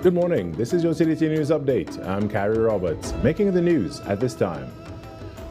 Good morning. This is your CDT News Update. I'm Carrie Roberts. Making the news at this time.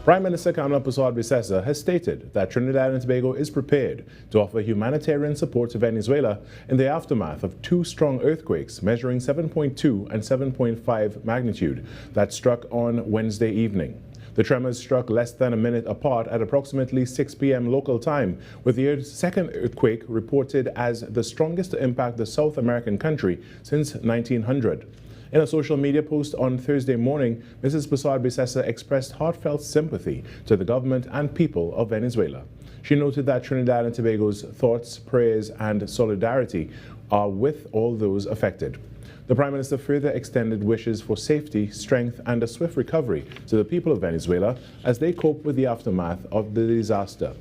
Prime Minister Kamla Persad-Bissessar has stated that Trinidad and Tobago is prepared to offer humanitarian support to Venezuela in the aftermath of two strong earthquakes measuring 7.2 and 7.5 magnitude that struck on Wednesday evening. The tremors struck less than a minute apart at approximately 6 p.m. local time, with the second earthquake reported as the strongest to impact the South American country since 1900. In a social media post on Thursday morning, Mrs. Persad-Bissessar expressed heartfelt sympathy to the government and people of Venezuela. She noted that Trinidad and Tobago's thoughts, prayers, and solidarity are with all those affected. The Prime Minister further extended wishes for safety, strength, and a swift recovery to the people of Venezuela as they cope with the aftermath of the disaster.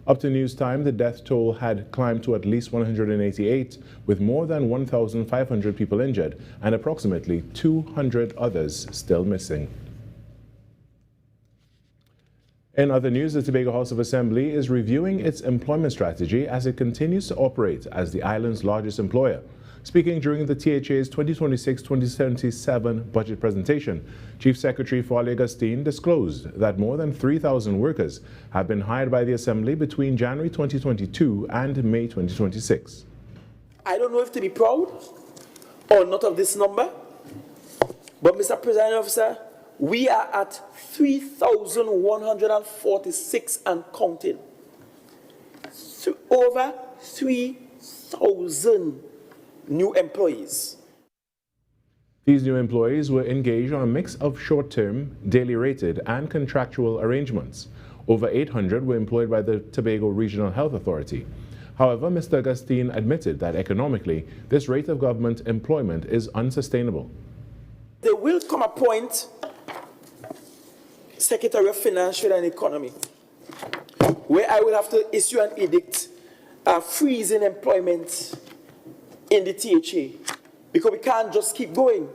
Up to news time, the death toll had climbed to at least 188, with more than 1,500 people injured and approximately 200 others still missing. In other news, the Tobago House of Assembly is reviewing its employment strategy as it continues to operate as the island's largest employer. Speaking during the THA's 2026-2077 budget presentation, Chief Secretary Farley Augustine disclosed that more than 3,000 workers have been hired by the Assembly between January 2022 and May 2026. I don't know if to be proud or not of this number, but Mr. Presiding Officer, we are at 3,146 and counting. Over 3,000 new employees. These new employees were engaged on a mix of short-term, daily rated, and contractual arrangements. Over 800 were employed by the Tobago Regional Health Authority. However, Mr. Augustine admitted that economically, this rate of government employment is unsustainable. There will come a point, Secretary of Finance and Economy, where I will have to issue an edict freezing employment in the THA, because we can't just keep going.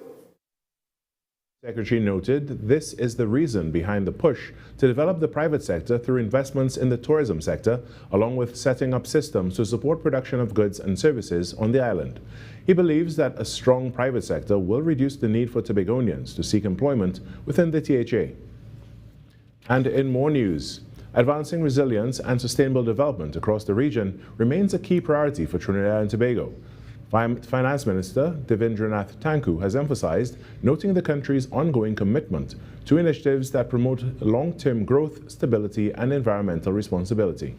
The Secretary noted this is the reason behind the push to develop the private sector through investments in the tourism sector, along with setting up systems to support production of goods and services on the island. He believes that a strong private sector will reduce the need for Tobagonians to seek employment within the THA. And in more news, advancing resilience and sustainable development across the region remains a key priority for Trinidad and Tobago. Finance Minister Devendranath Tanku has emphasized, noting the country's ongoing commitment to initiatives that promote long-term growth, stability, and environmental responsibility.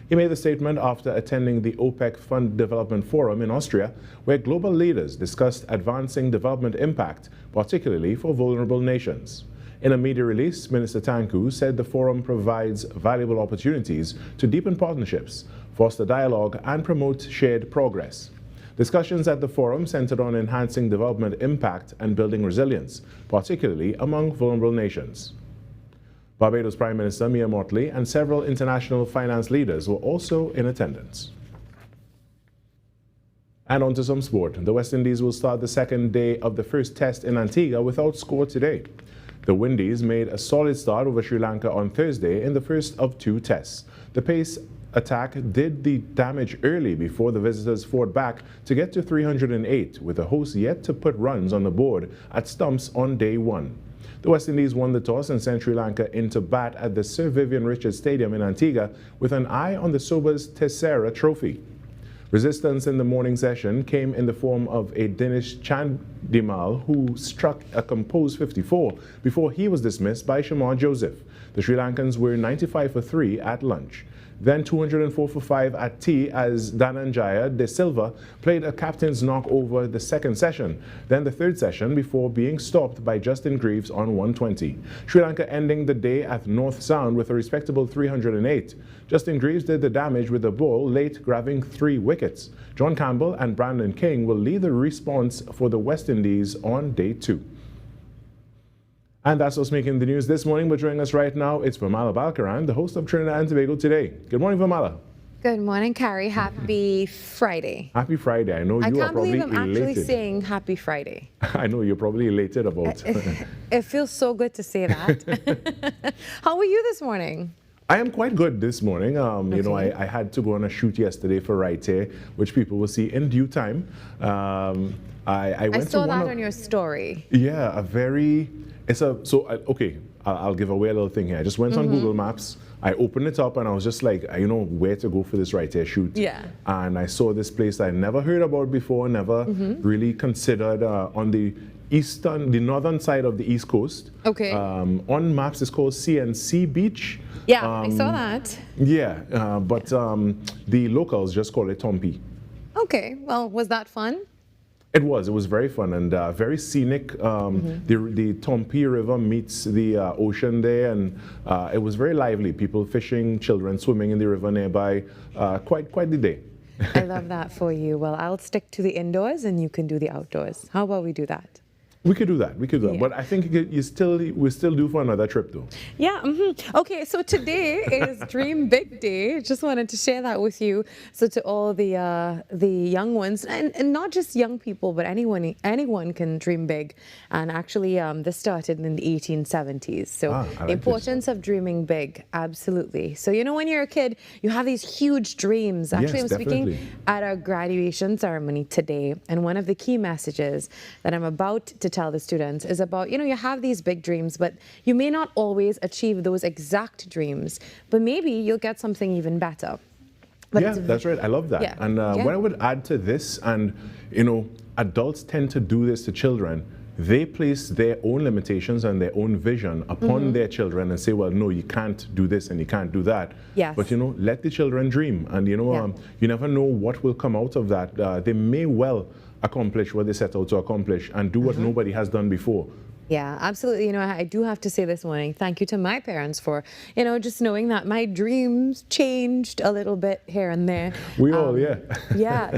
He made the statement after attending the OPEC Fund Development Forum in Austria, where global leaders discussed advancing development impact, particularly for vulnerable nations. In a media release, Minister Tanku said the forum provides valuable opportunities to deepen partnerships, foster dialogue, and promote shared progress. Discussions at the forum centered on enhancing development impact and building resilience, particularly among vulnerable nations. Barbados Prime Minister Mia Mottley and several international finance leaders were also in attendance. And on to some sport. The West Indies will start the second day of the first test in Antigua without score today. The Windies made a solid start over Sri Lanka on Thursday in the first of two tests. The pace attack did the damage early before the visitors fought back to get to 308, with the hosts yet to put runs on the board at stumps on day one. The West Indies won the toss and sent Sri Lanka into bat at the Sir Vivian Richards Stadium in Antigua with an eye on the Sobers Tessera Trophy. Resistance in the morning session came in the form of a Dinesh Chandimal, who struck a composed 54 before he was dismissed by Shamar Joseph. The Sri Lankans were 95 for 3 at lunch. Then 204 for 5 at tea as Dhananjaya De Silva played a captain's knock over the second session, then the third session before being stopped by Justin Greaves on 120. Sri Lanka ending the day at North Sound with a respectable 308. Justin Greaves did the damage with the ball, late grabbing 3 wickets. John Campbell and Brandon King will lead the response for the West Indies on day 2. And that's what's making the news this morning. But joining us right now, it's Virmala Balkaran, the host of Trinidad and Tobago Today. Good morning, Virmala. Good morning, Carrie. Happy Friday. Happy Friday. I know you are probably elated. I can't believe I'm actually saying Happy Friday. I know you're probably elated about it. It feels so good to say that. How were you this morning? I am quite good this morning. You know, I had to go on a shoot yesterday for Right Here, which people will see in due time. I went saw to one that of, on your story. Yeah, okay, I'll give away a little thing here. I just went on Google Maps. I opened it up and I was just like, where to go for this right here shoot. Yeah. And I saw this place I never heard about before, never really considered on the northern side of the East Coast. Okay. On maps, it's called CNC Beach. Yeah, I saw that. Yeah, but the locals just call it Tompi. Okay, well, was that fun? It was very fun and very scenic. The Tompi River meets the ocean there, and it was very lively. People fishing, children swimming in the river nearby. Quite the day. I love that for you. Well, I'll stick to the indoors and you can do the outdoors. How about we do that? We could do that. Yeah. But I think we still due for another trip, though. Yeah. Okay. So today is Dream Big Day. Just wanted to share that with you. So to all the young ones, and not just young people, but anyone can dream big. And actually, this started in the 1870s. So the importance of dreaming big, absolutely. So when you're a kid, you have these huge dreams. Actually, Yes, I'm speaking definitely. at a graduation ceremony today, and one of the key messages that I'm about to tell the students is about, you have these big dreams, but you may not always achieve those exact dreams, but maybe you'll get something even better. But Yeah, that's right. I love that. Yeah. And what I would add to this, and adults tend to do this to children, they place their own limitations and their own vision upon their children and say, well, no, you can't do this and you can't do that. Yes. But, let the children dream. And, you never know what will come out of that. They may well accomplish what they set out to accomplish and do what nobody has done before. Yeah, absolutely. I do have to say this morning, thank you to my parents for, just knowing that my dreams changed a little bit here and there. We all, yeah. Yeah,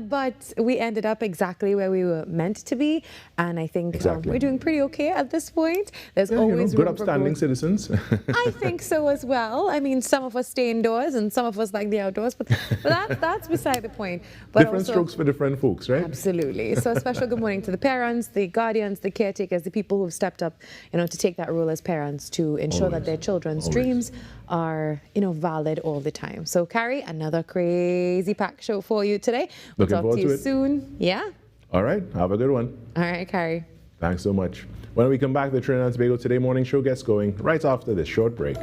but we ended up exactly where we were meant to be. And I think Exactly. we're doing pretty okay at this point. There's always good room for upstanding growth. citizens. I think so as well. I mean, some of us stay indoors and some of us like the outdoors, but that's beside the point. But Different strokes for different folks, right? Absolutely. So a special good morning to the parents, the guardians, the caretakers, the people who've stepped up, to take that role as parents to ensure that their children's dreams are, valid all the time. So, Carrie, another crazy packed show for you today. We'll Looking talk forward to you to it. soon. Yeah. All right. Have a good one. All right, Carrie. Thanks so much. When we come back, the Trinidad and Tobago Today morning show gets going right after this short break.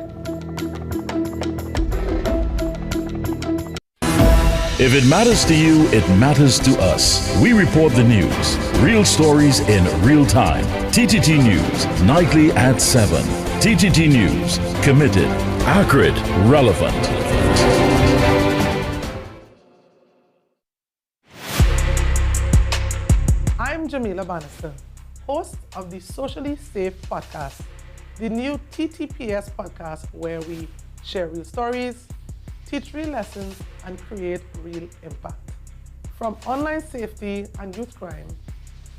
If it matters to you, it matters to us. We report the news, real stories in real time. TTT News, nightly at 7. TTT News, committed, accurate, relevant. I'm Jamila Bannister, host of the Socially Safe podcast, the new TTPS podcast where we share real stories, teach real lessons, and create real impact. From online safety and youth crime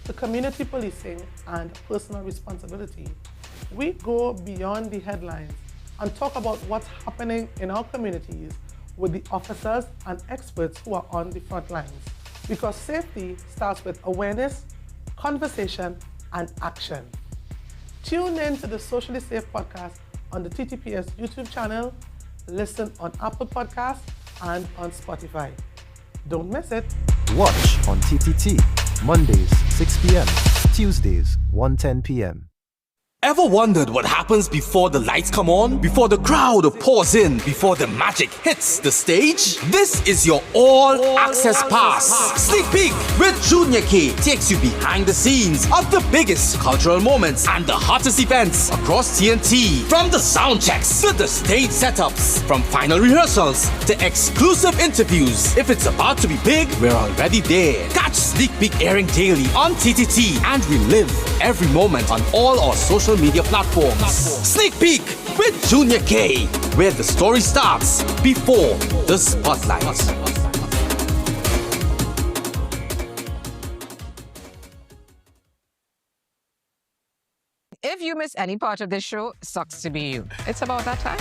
to community policing and personal responsibility, we go beyond the headlines and talk about what's happening in our communities with the officers and experts who are on the front lines. Because safety starts with awareness, conversation, and action. Tune in to the Socially Safe podcast on the TTPS YouTube channel. Listen on Apple Podcasts and on Spotify. Don't miss it. Watch on TTT, Mondays 6 p.m., Tuesdays 1:10 p.m. Ever wondered what happens before the lights come on? Before the crowd pours in? Before the magic hits the stage? This is your all-access pass. Sneak Peek with Junior K takes you behind the scenes of the biggest cultural moments and the hottest events across TNT. From the sound checks to the stage setups, from final rehearsals to exclusive interviews. If it's about to be big, we're already there. Catch Sneak Peek airing daily on TTT and relive every moment on all our social media platforms. Sneak Peek with Junior K, where the story starts before the spotlight. If you miss any part of this show, sucks to be you. It's about that time.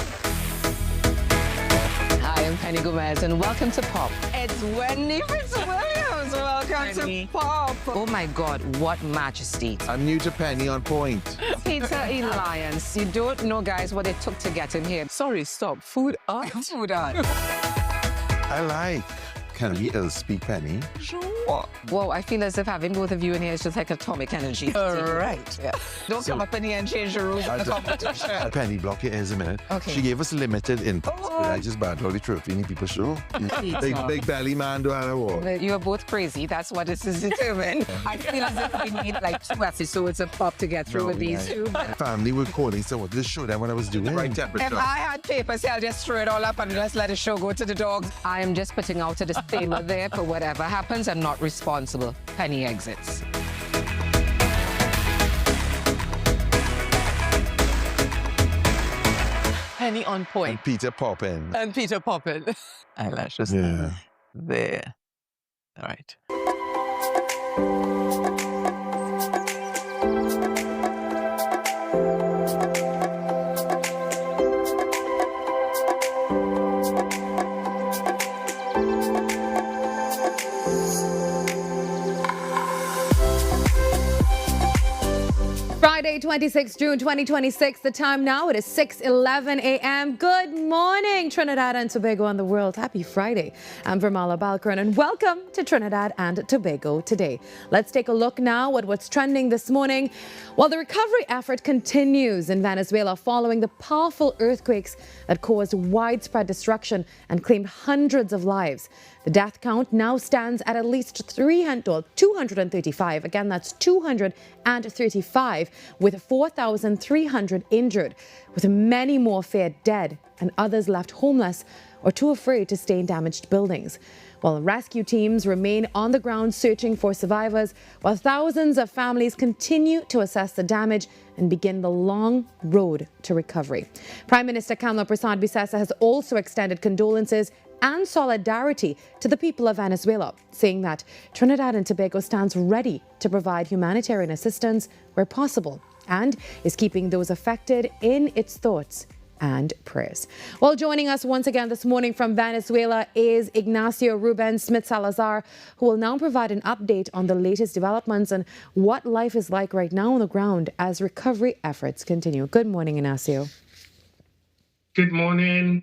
Hi, I'm Penny Gomez, and welcome to Pop. It's Wendy Fitzwilliams. Welcome to Pop. Oh my God, what majesty. I'm new to Penny on point. Peter Alliance. You don't know, guys, what it took to get him here. Sorry, stop. Food art? Food art. I like Can we speak, Penny? Sure. Well, I feel as if having both of you in here is just like atomic energy. Right. Yeah. Don't come up in here and change the rules of the competition. Penny, block your ears a minute. Okay. She gave us limited input. I just bad all the trophy in people show. Big belly man do have a war. You are both crazy. That's what this is determined. I feel as if we need like 2 episodes of pop to get through with these two. My family were calling someone to show them what I was doing. Right temperature. If I had papers, I'll just throw it all up and just let the show go to the dogs. I am just putting out a disclaimer there for whatever happens. I'm not responsible. Penny exits. Penny on point. And Peter Poppin. And Peter Poppin. Eyelashes. Yeah. There. All right. Friday, 26 June 2026. The time now, it is 6:11 a.m. Good morning, Trinidad and Tobago and the world. Happy Friday. I'm Virmala Balkaran, and welcome to Trinidad and Tobago Today. Let's take a look now at what's trending this morning. While the recovery effort continues in Venezuela following the powerful earthquakes that caused widespread destruction and claimed hundreds of lives, the death count now stands at least 235. Again, that's 235, with 4,300 injured, with many more feared dead and others left homeless or too afraid to stay in damaged buildings. While rescue teams remain on the ground searching for survivors, while thousands of families continue to assess the damage and begin the long road to recovery. Prime Minister Kamla Prasad-Bisesa has also extended condolences and solidarity to the people of Venezuela, saying that Trinidad and Tobago stands ready to provide humanitarian assistance where possible and is keeping those affected in its thoughts and prayers. Well, joining us once again this morning from Venezuela is Ignacio Ruben Smith Salazar, who will now provide an update on the latest developments and what life is like right now on the ground as recovery efforts continue. Good morning, Ignacio. Good morning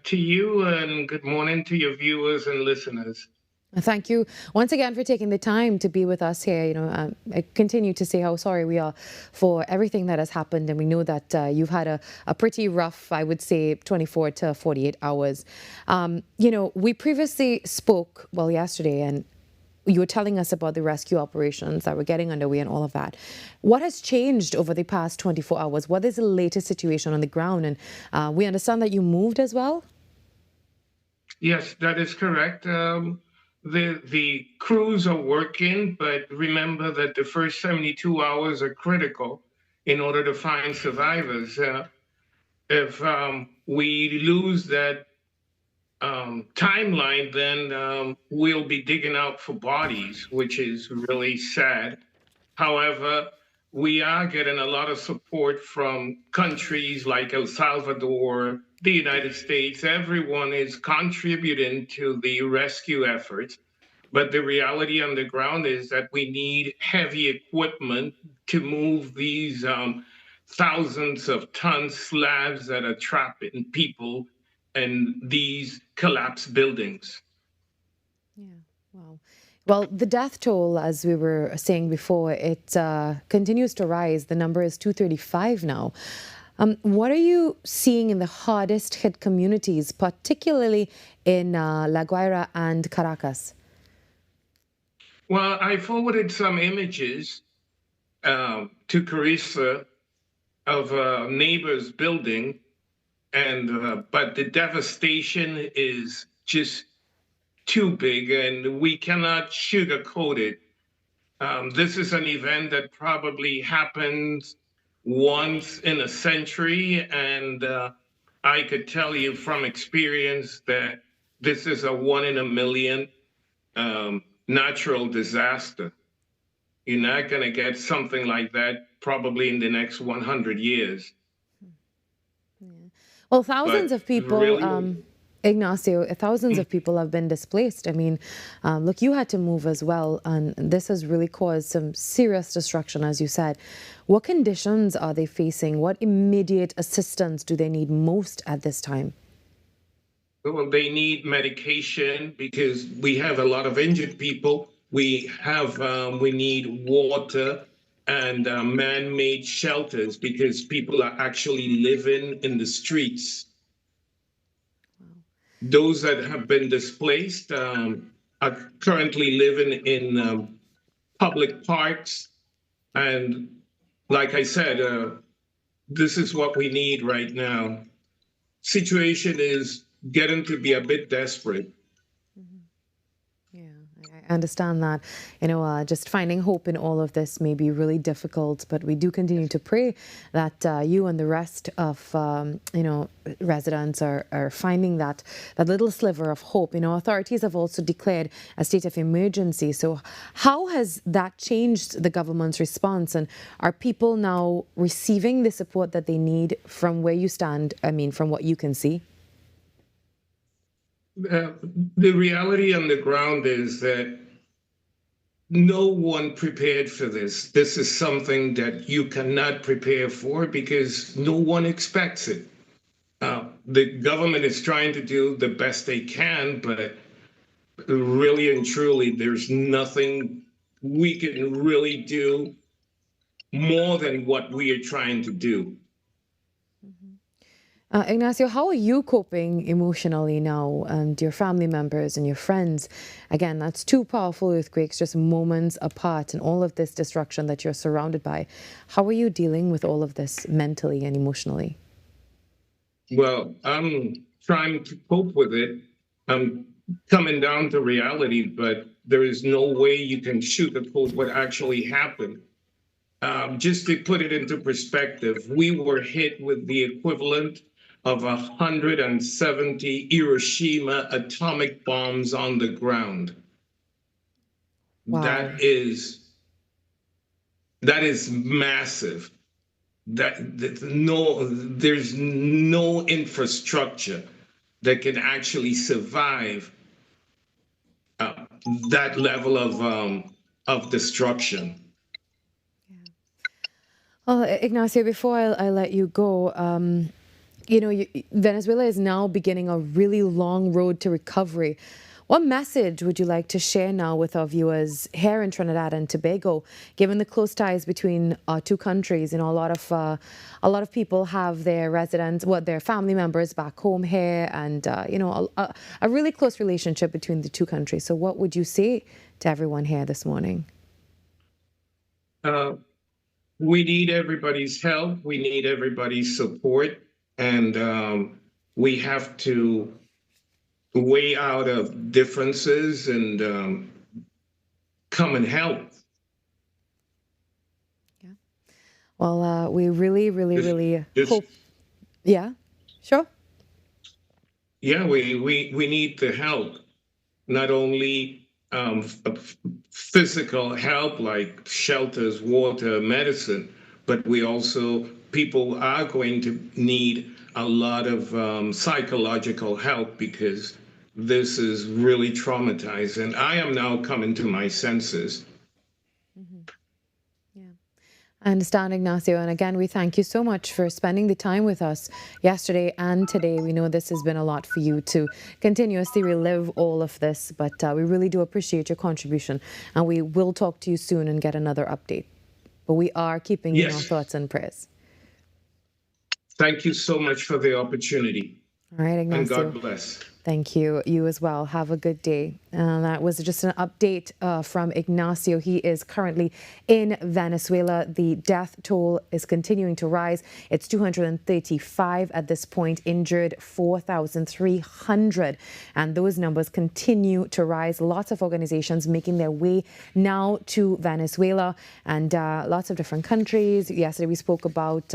to you, and good morning to your viewers and listeners. Thank you once again for taking the time to be with us here. I continue to say how sorry we are for everything that has happened, and we know that you've had a pretty rough, I would say, 24 to 48 hours. We previously spoke, yesterday, and you were telling us about the rescue operations that were getting underway and all of that. What has changed over the past 24 hours? What is the latest situation on the ground? And we understand that you moved as well? Yes, that is correct. The crews are working, but remember that the first 72 hours are critical in order to find survivors. If we lose that timeline, then we'll be digging out for bodies, which is really sad. However, we are getting a lot of support from countries like El Salvador, the United States. Everyone is contributing to the rescue efforts. But the reality on the ground is that we need heavy equipment to move these thousands of ton slabs that are trapping people in these collapsed buildings. Yeah, wow. Well, the death toll, as we were saying before, it continues to rise. The number is 235 now. What are you seeing in the hardest hit communities, particularly in La Guaira and Caracas? Well, I forwarded some images to Carissa of a neighbor's building, but the devastation is just too big, and we cannot sugarcoat it. This is an event that probably happens once in a century, and I could tell you from experience that this is a 1 in a million natural disaster. You're not going to get something like that probably in the next 100 years. Yeah. Well, thousands of people, really, Ignacio, thousands of people have been displaced. I mean, look, you had to move as well, and this has really caused some serious destruction, as you said. What conditions are they facing? What immediate assistance do they need most at this time? Well, they need medication because we have a lot of injured people. We need water and man-made shelters because people are actually living in the streets. Those that have been displaced are currently living in public parks. And like I said, this is what we need right now. Situation is getting to be a bit desperate. I understand that. Just finding hope in all of this may be really difficult, but we do continue to pray that you and the rest of, residents are finding that little sliver of hope. Authorities have also declared a state of emergency. So how has that changed the government's response? And are people now receiving the support that they need from where you stand? From what you can see? The reality on the ground is that no one prepared for this. This is something that you cannot prepare for because no one expects it. The government is trying to do the best they can, but really and truly, there's nothing we can really do more than what we are trying to do. Ignacio, how are you coping emotionally now, and your family members and your friends? Again, that's two powerful earthquakes just moments apart, and all of this destruction that you're surrounded by. How are you dealing with all of this mentally and emotionally? Well, I'm trying to cope with it. I'm coming down to reality, but there is no way you can sugarcoat what actually happened. Just to put it into perspective, we were hit with the equivalent of 170 Hiroshima atomic bombs on the ground. Wow. That is massive. There's no infrastructure that can actually survive that level of destruction. Well, Ignacio, before I let you go, Venezuela is now beginning a really long road to recovery. What message would you like to share now with our viewers here in Trinidad and Tobago, given the close ties between our two countries? A lot of people have their their family members back home here, and a really close relationship between the two countries. So, what would you say to everyone here this morning? We need everybody's help. We need everybody's support. And we have to weigh out of differences and come and help. Yeah. Well, we really hope. Yeah, sure. Yeah, we need the help, not only physical help like shelters, water, medicine, but people are going to need a lot of psychological help because this is really traumatizing. I am now coming to my senses. I understand, Ignacio. And again, we thank you so much for spending the time with us yesterday and today. We know this has been a lot for you to continuously relive all of this, but we really do appreciate your contribution. And we will talk to you soon and get another update. But we are keeping you in our thoughts and prayers. Thank you so much for the opportunity. All right, Ignacio. And God bless. Thank you. You as well. Have a good day. That was just an update from Ignacio. He is currently in Venezuela. The death toll is continuing to rise. It's 235 at this point, injured 4,300. And those numbers continue to rise. Lots of organizations making their way now to Venezuela, and lots of different countries. Yesterday we spoke about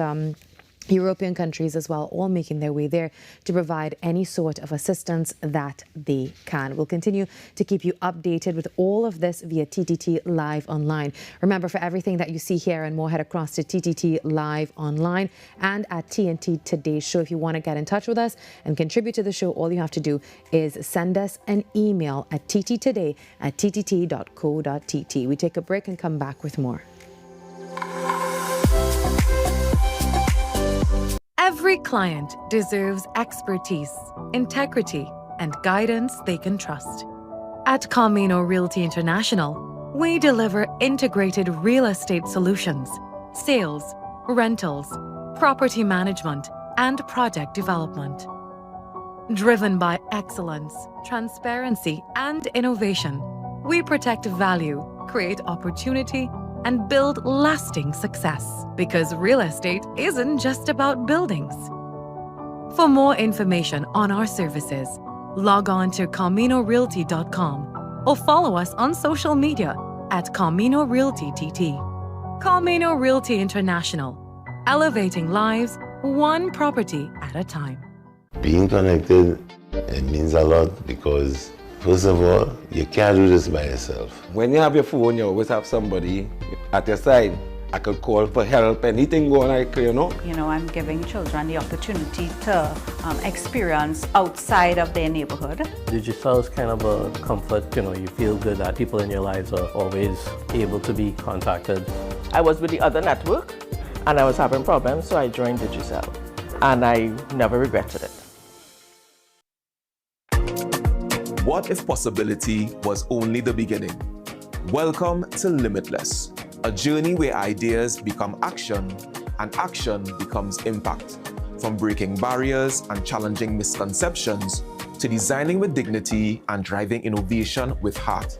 European countries as well, all making their way there to provide any sort of assistance that they can. We'll continue to keep you updated with all of this via TTT Live Online. Remember, for everything that you see here and more, head across to TTT Live Online and at TNT Today's Show. If you want to get in touch with us and contribute to the show, all you have to do is send us an email at tttoday@ttt.co.tt. We take a break and come back with more. Every client deserves expertise, integrity, and guidance they can trust. At Camino Realty International, we deliver integrated real estate solutions, sales, rentals, property management, and project development. Driven by excellence, transparency, and innovation, we protect value, create opportunity, and build lasting success. Because real estate isn't just about buildings. For more information on our services, log on to CaminoRealty.com or follow us on social media at Camino Realty TT. Camino Realty International, elevating lives one property at a time. Being connected, it means a lot because, first of all, you can't do this by yourself. When you have your phone, you always have somebody at your side. I could call for help, anything going on, you know. I'm giving children the opportunity to experience outside of their neighborhood. Digital is kind of a comfort, you feel good that people in your lives are always able to be contacted. I was with the other network and I was having problems, so I joined Digicel and I never regretted it. What if possibility was only the beginning? Welcome to Limitless, a journey where ideas become action and action becomes impact. From breaking barriers and challenging misconceptions to designing with dignity and driving innovation with heart.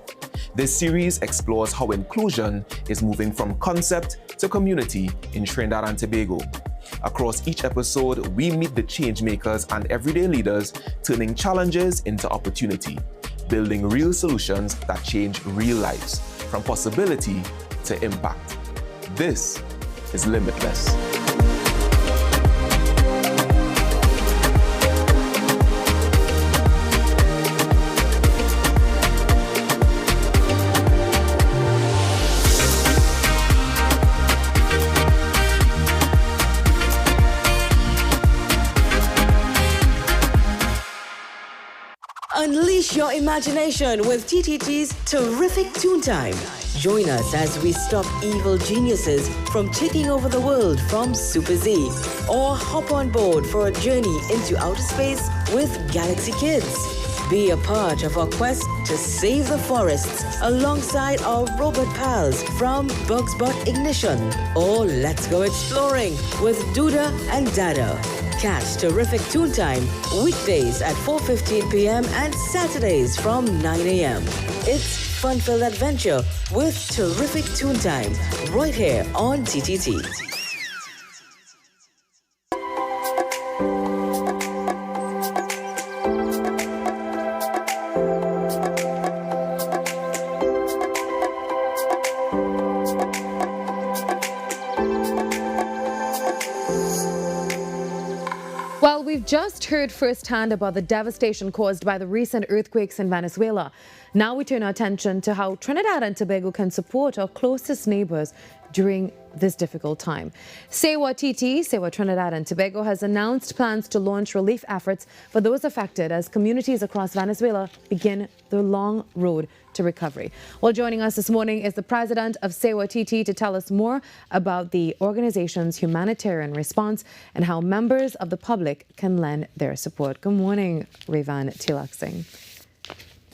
This series explores how inclusion is moving from concept to community in Trinidad and Tobago. Across each episode, we meet the change makers and everyday leaders turning challenges into opportunity, building real solutions that change real lives, from possibility to impact. This is Limitless. Unleash your imagination with TTT's terrific Toon Time. Join us as we stop evil geniuses from taking over the world from Super Z, or hop on board for a journey into outer space with Galaxy Kids. Be a part of our quest to save the forests alongside our robot pals from Bugs Bot Ignition, or let's go exploring with Duda and Dada. Catch terrific Toon Time weekdays at 4:15 p.m. and Saturdays from 9 a.m. It's fun-filled adventure with terrific Toon Time right here on TTT. Well, we've just heard firsthand about the devastation caused by the recent earthquakes in Venezuela. Now we turn our attention to how Trinidad and Tobago can support our closest neighbors during this difficult time. Sewa Trinidad and Tobago has announced plans to launch relief efforts for those affected as communities across Venezuela begin their long road to recovery. Well, joining us this morning is the president of Sewa to tell us more about the organization's humanitarian response and how members of the public can lend their support. Good morning, Revan Tilak Singh.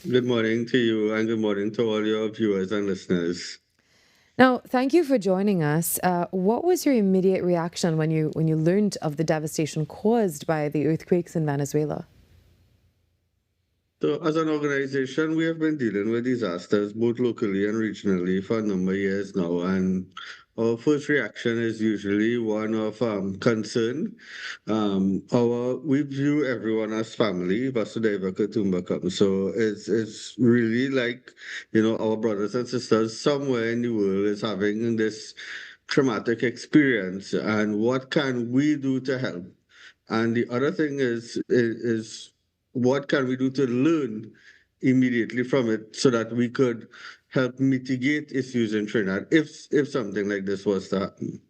Good morning to you and good morning to all your viewers and listeners. Now, thank you for joining us. What was your immediate reaction when you learned of the devastation caused by the earthquakes in Venezuela? So, as an organization, we have been dealing with disasters both locally and regionally for a number of years now, and our first reaction is usually one of concern. We view everyone as family, Vasudhaiva Kutumbakam. So it's really like, our brothers and sisters somewhere in the world is having this traumatic experience, and what can we do to help? And the other thing is what can we do to learn immediately from it so that we could help mitigate issues in Trinidad if something like this was to happen.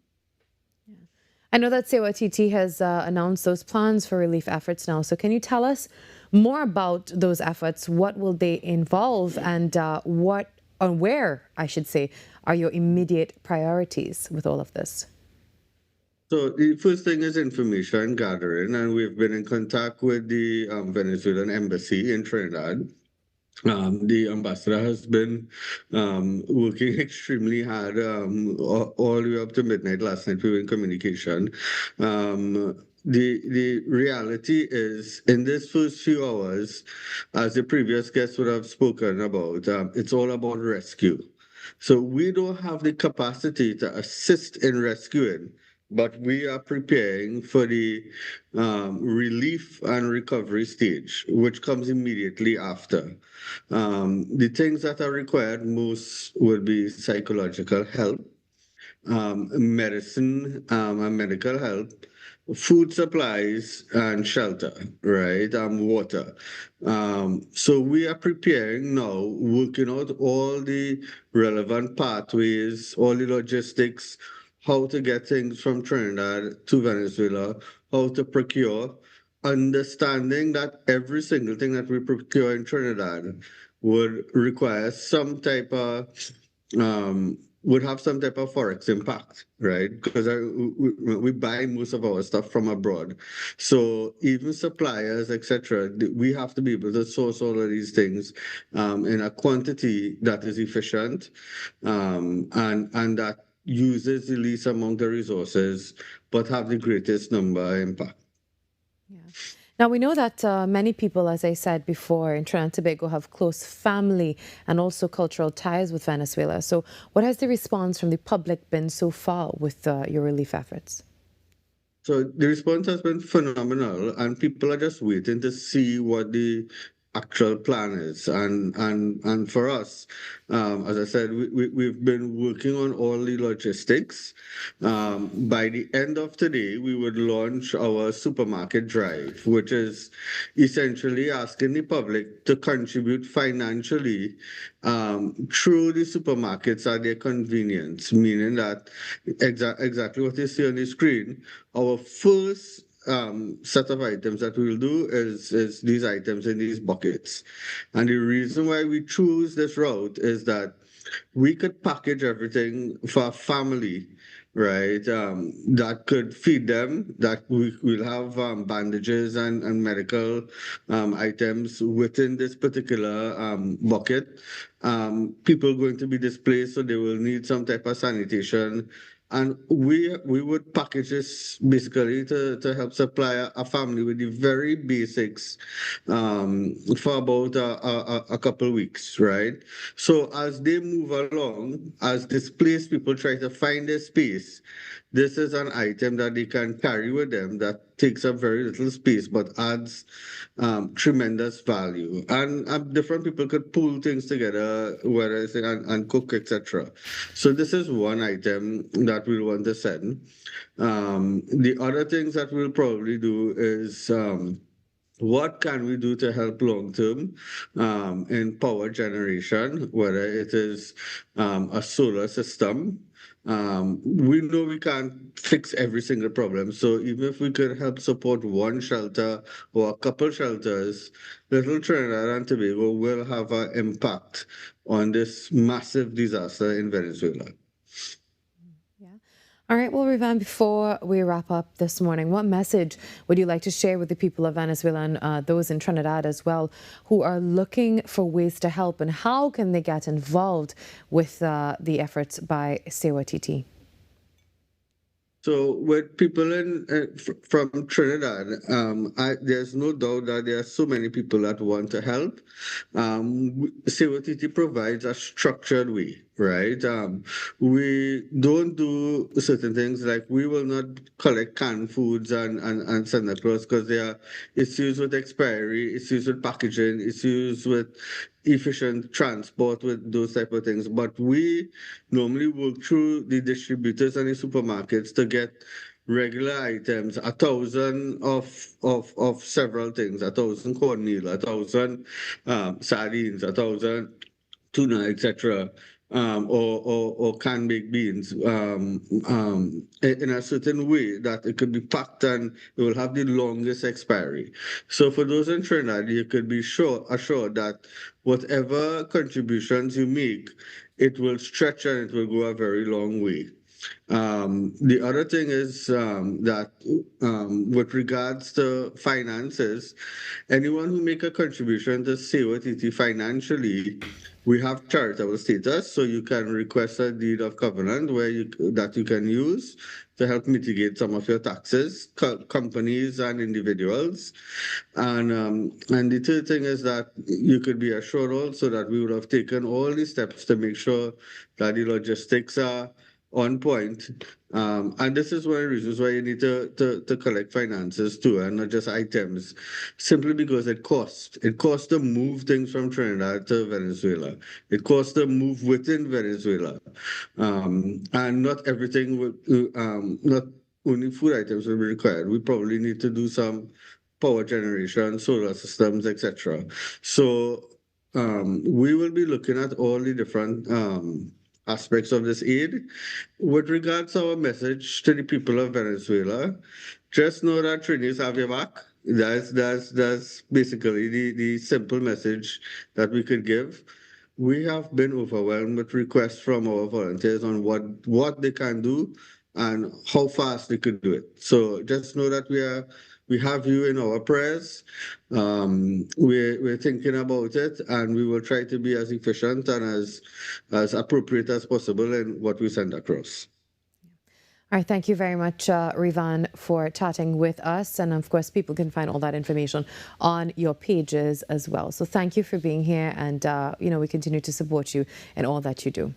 I know that Sewa has announced those plans for relief efforts now. So can you tell us more about those efforts? What will they involve, and where, I should say, are your immediate priorities with all of this? So the first thing is information gathering, and we've been in contact with the Venezuelan embassy in Trinidad. The ambassador has been working extremely hard all the way up to midnight last night. We were in communication. The reality is, in this first few hours, as the previous guests would have spoken about, it's all about rescue. So we don't have the capacity to assist in rescuing, but we are preparing for the relief and recovery stage, which comes immediately after. The things that are required most would be psychological help, medicine and medical help, food supplies and shelter, right? Water. So we are preparing now, working out all the relevant pathways, all the logistics, how to get things from Trinidad to Venezuela, how to procure, understanding that every single thing that we procure in Trinidad would require some type of would have some type of forex impact, right? Because we buy most of our stuff from abroad, so even suppliers, etc., we have to be able to source all of these things in a quantity that is efficient and that uses the least amount of resources, but have the greatest number impact. Now, we know that many people, as I said before, in Trinidad and Tobago have close family and also cultural ties with Venezuela. So what has the response from the public been so far with your relief efforts? So the response has been phenomenal, and people are just waiting to see what the actual plan is. And for us, as I said, we've been working on all the logistics. By the end of today, we would launch our supermarket drive, which is essentially asking the public to contribute financially through the supermarkets at their convenience, meaning that exactly what you see on the screen, our first set of items that we'll do is these items in these buckets. And the reason why we choose this route is that we could package everything for a family, right? That could feed them, that we will have bandages and medical items within this particular bucket. People going to be displaced, so they will need some type of sanitation. And we would package this basically to help supply a family with the very basics for about a couple weeks, right? So as they move along, as displaced people try to find their space, this is an item that they can carry with them that takes up very little space but adds tremendous value. And different people could pull things together, whether it's and cook, etc. So this is one item that we'll want to send. The other things that we'll probably do is what can we do to help long term in power generation, whether it is a solar system. We know we can't fix every single problem. So even if we could help support one shelter or a couple shelters, little Trinidad and Tobago will have an impact on this massive disaster in Venezuela. All right, well, Rivan, before we wrap up this morning, what message would you like to share with the people of Venezuela and those in Trinidad as well who are looking for ways to help, and how can they get involved with the efforts by COTT? So with people from Trinidad, there's no doubt that there are so many people that want to help. COTT provides a structured way, right? We don't do certain things, like we will not collect canned foods and send across because there are issues with expiry, issues with packaging, issues with efficient transport, with those type of things. But we normally work through the distributors and the supermarkets to get regular items, 1,000 of several things, 1,000 cornmeal, 1,000 sardines, 1,000 tuna, etc. Or canned baked beans in a certain way that it could be packed and it will have the longest expiry. So for those in Trinidad, you could be assured that whatever contributions you make, it will stretch and it will go a very long way. The other thing is that with regards to finances, anyone who make a contribution to COTT financially, we have charitable status, so you can request a deed of covenant that you can use to help mitigate some of your taxes, companies and individuals. And the third thing is that you could be assured also that we would have taken all the steps to make sure that the logistics are on point. And this is one of the reasons why you need to collect finances too, and not just items, simply because it costs. It costs to move things from Trinidad to Venezuela. It costs to move within Venezuela. And not everything would, not only food items will be required. We probably need to do some power generation, solar systems, etc. So we will be looking at all the different aspects of this aid. With regards to our message to the people of Venezuela, just know that Trinis have your back. That's basically the simple message that we could give. We have been overwhelmed with requests from our volunteers on what they can do and how fast they could do it. So just know that we have you in our prayers. We're thinking about it, and we will try to be as efficient and as appropriate as possible in what we send across. All right, thank you very much, Rivan, for chatting with us. And of course, people can find all that information on your pages as well. So thank you for being here, and we continue to support you in all that you do.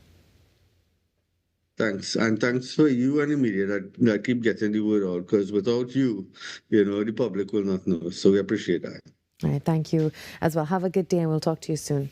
Thanks. And thanks for you and the media that keep getting the word out, because without you, the public will not know. So we appreciate that. All right, thank you as well. Have a good day, and we'll talk to you soon.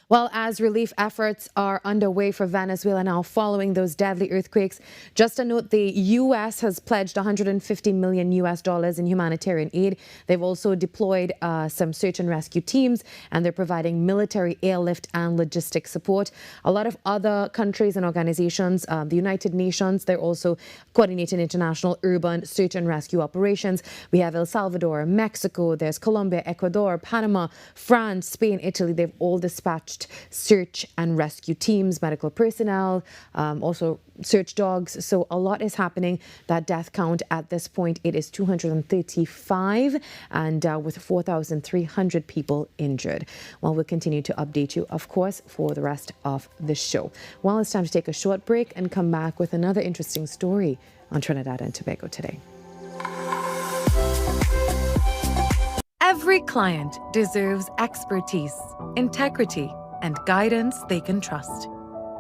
Well, as relief efforts are underway for Venezuela now following those deadly earthquakes, just a note, the U.S. has pledged $150 million in humanitarian aid. They've also deployed some search and rescue teams, and they're providing military airlift and logistic support. A lot of other countries and organizations, the United Nations, they're also coordinating international urban search and rescue operations. We have El Salvador, Mexico, there's Colombia, Ecuador, Panama, France, Spain, Italy. They've all dispatched search and rescue teams, medical personnel, also search dogs. So a lot is happening. That death count at this point, it is 235, and with 4,300 people injured. Well, we'll continue to update you, of course, for the rest of the show. Well, it's time to take a short break and come back with another interesting story on Trinidad and Tobago Today. Every client deserves expertise, integrity, and guidance they can trust.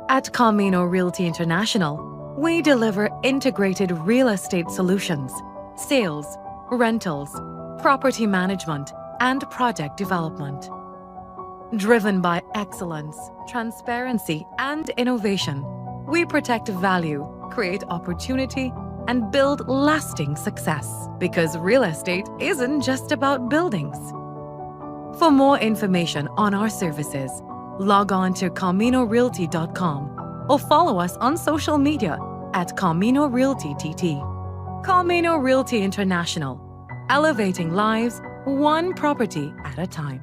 At Camino Realty International, we deliver integrated real estate solutions, sales, rentals, property management, and project development. Driven by excellence, transparency, and innovation, we protect value, create opportunity, and build lasting success. Because real estate isn't just about buildings. For more information on our services, log on to CaminoRealty.com or follow us on social media at Camino Realty TT. Camino Realty International, elevating lives one property at a time.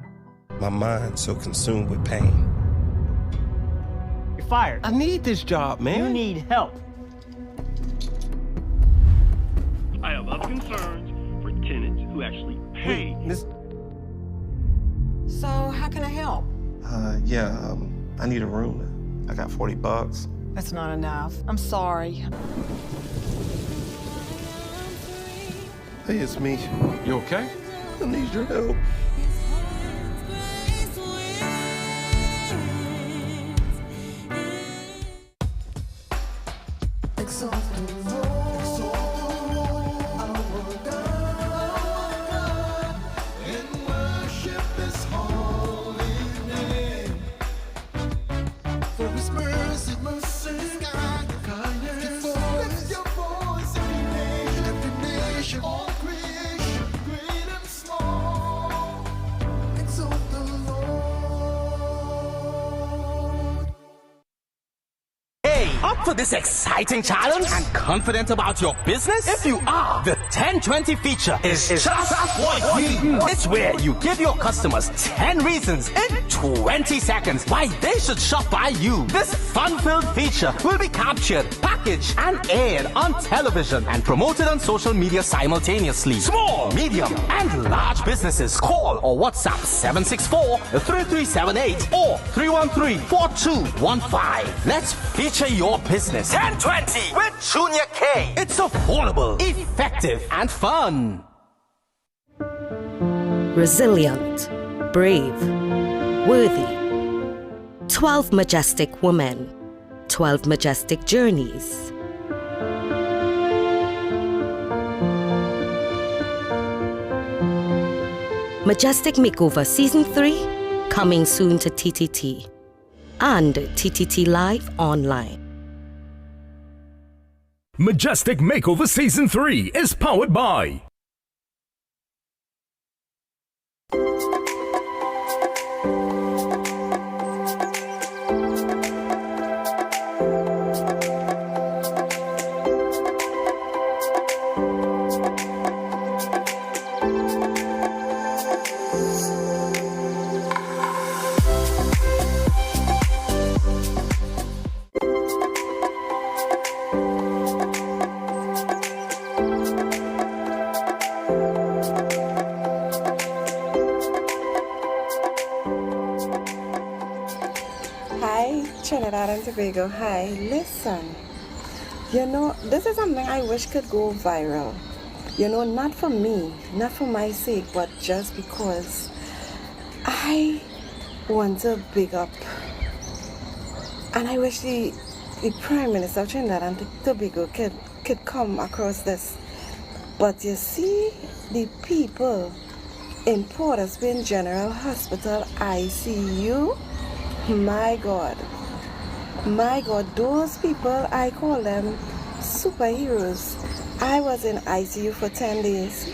My mind's so consumed with pain. You're fired. I need this job, man. You need help. I have other concerns for tenants who actually pay. So how can I help? I need a room. I got $40. That's not enough. I'm sorry. Hey, it's me. You okay? I need your help. for this exciting challenge and confident about your business? If you are, the 10-20 feature is just what you need. It's where you give your customers 10 reasons in 20 seconds why they should shop by you. This fun-filled feature will be captured, packaged, and aired on television and promoted on social media simultaneously. Small, medium, and large businesses call or WhatsApp 764-3378 or 313-4215. Let's feature your business. 1020 with Junior K. It's affordable, effective, and fun. Resilient, brave, worthy. 12 majestic women, 12 majestic journeys. Majestic Makeover Season 3, coming soon to TTT and TTT Live Online. Majestic Makeover Season 3 is powered by Trinidad and Tobago. Hi, listen, this is something I wish could go viral. Not for me, not for my sake, but just because I want to big up. And I wish the Prime Minister of Trinidad and Tobago could come across this. But you see, the people in Port of Spain General Hospital ICU, my God, those people, I call them superheroes. I was in ICU for 10 days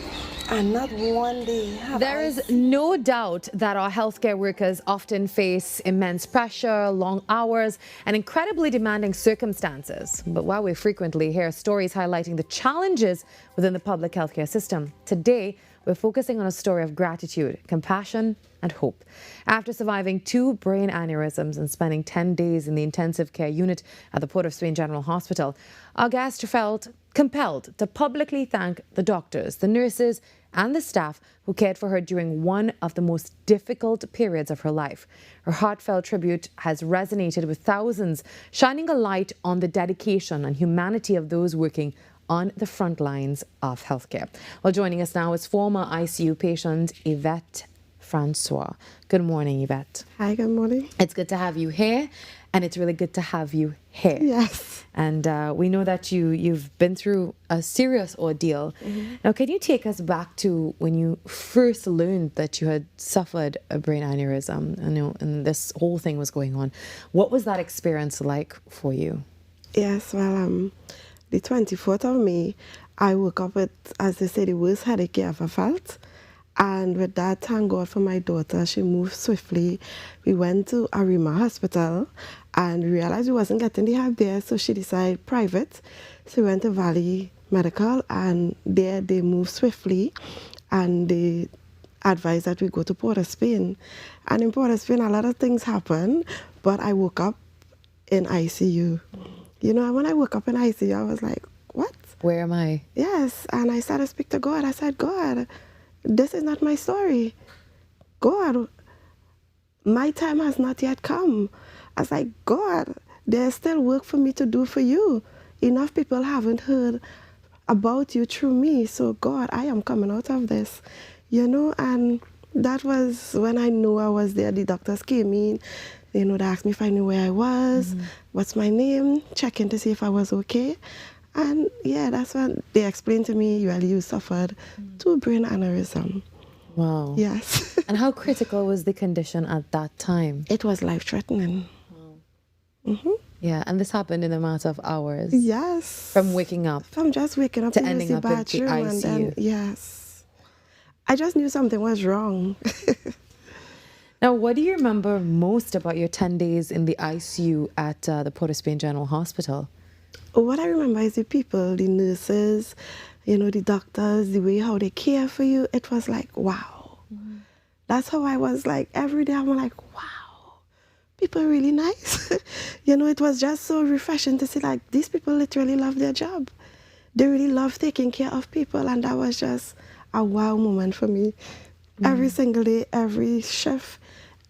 and not one day have There is no doubt that our healthcare workers often face immense pressure, long hours, and incredibly demanding circumstances. But while we frequently hear stories highlighting the challenges within the public healthcare system, today we're focusing on a story of gratitude, compassion, and hope. After surviving 2 brain aneurysms and spending 10 days in the intensive care unit at the Port of Spain General Hospital, our guest felt compelled to publicly thank the doctors, the nurses, and the staff who cared for her during one of the most difficult periods of her life. Her heartfelt tribute has resonated with thousands, shining a light on the dedication and humanity of those working on the front lines of healthcare. Well, joining us now is former ICU patient Yvette Francois. Good morning, Yvette. Hi, good morning. It's good to have you here, and it's really good to have you here. Yes. And we know that you've been through a serious ordeal. Mm-hmm. Now, can you take us back to when you first learned that you had suffered a brain aneurysm, and this whole thing was going on? What was that experience like for you? Yes, well, the 24th of May, I woke up with, as they say, the worst headache I ever felt. And with that, thank God for my daughter. She moved swiftly. We went to Arima Hospital and realized we wasn't getting the help there, so she decided private. So we went to Valley Medical, and there they moved swiftly, and they advised that we go to Port of Spain. And in Port of Spain, a lot of things happened, but I woke up in ICU. And when I woke up in ICU, I was like, what? Where am I? Yes, and I started to speak to God. I said, God, this is not my story. God, my time has not yet come. I was like, God, there's still work for me to do for you. Enough people haven't heard about you through me. So God, I am coming out of this, and that was when I knew I was there. The doctors came in, they asked me if I knew where I was, what's my name, checking to see if I was okay. And yeah, that's when they explained to me, you suffered 2 brain aneurysm. Wow. Yes. And how critical was the condition at that time? It was life-threatening. Wow. Mm-hmm. Yeah, and this happened in a matter of hours. Yes. From waking up. From just waking up to in ending the up in the bathroom, ICU. and then, yes. I just knew something was wrong. Now, what do you remember most about your 10 days in the ICU at the Port of Spain General Hospital? What I remember is the people, the nurses, you know, the doctors, the way how they care for you. It was like, wow. That's how I was like, every day I'm like, wow, people are really nice. You know, it was just so refreshing to see like these people literally love their job. They really love taking care of people, and that was just a wow moment for me. Every single day, every shift,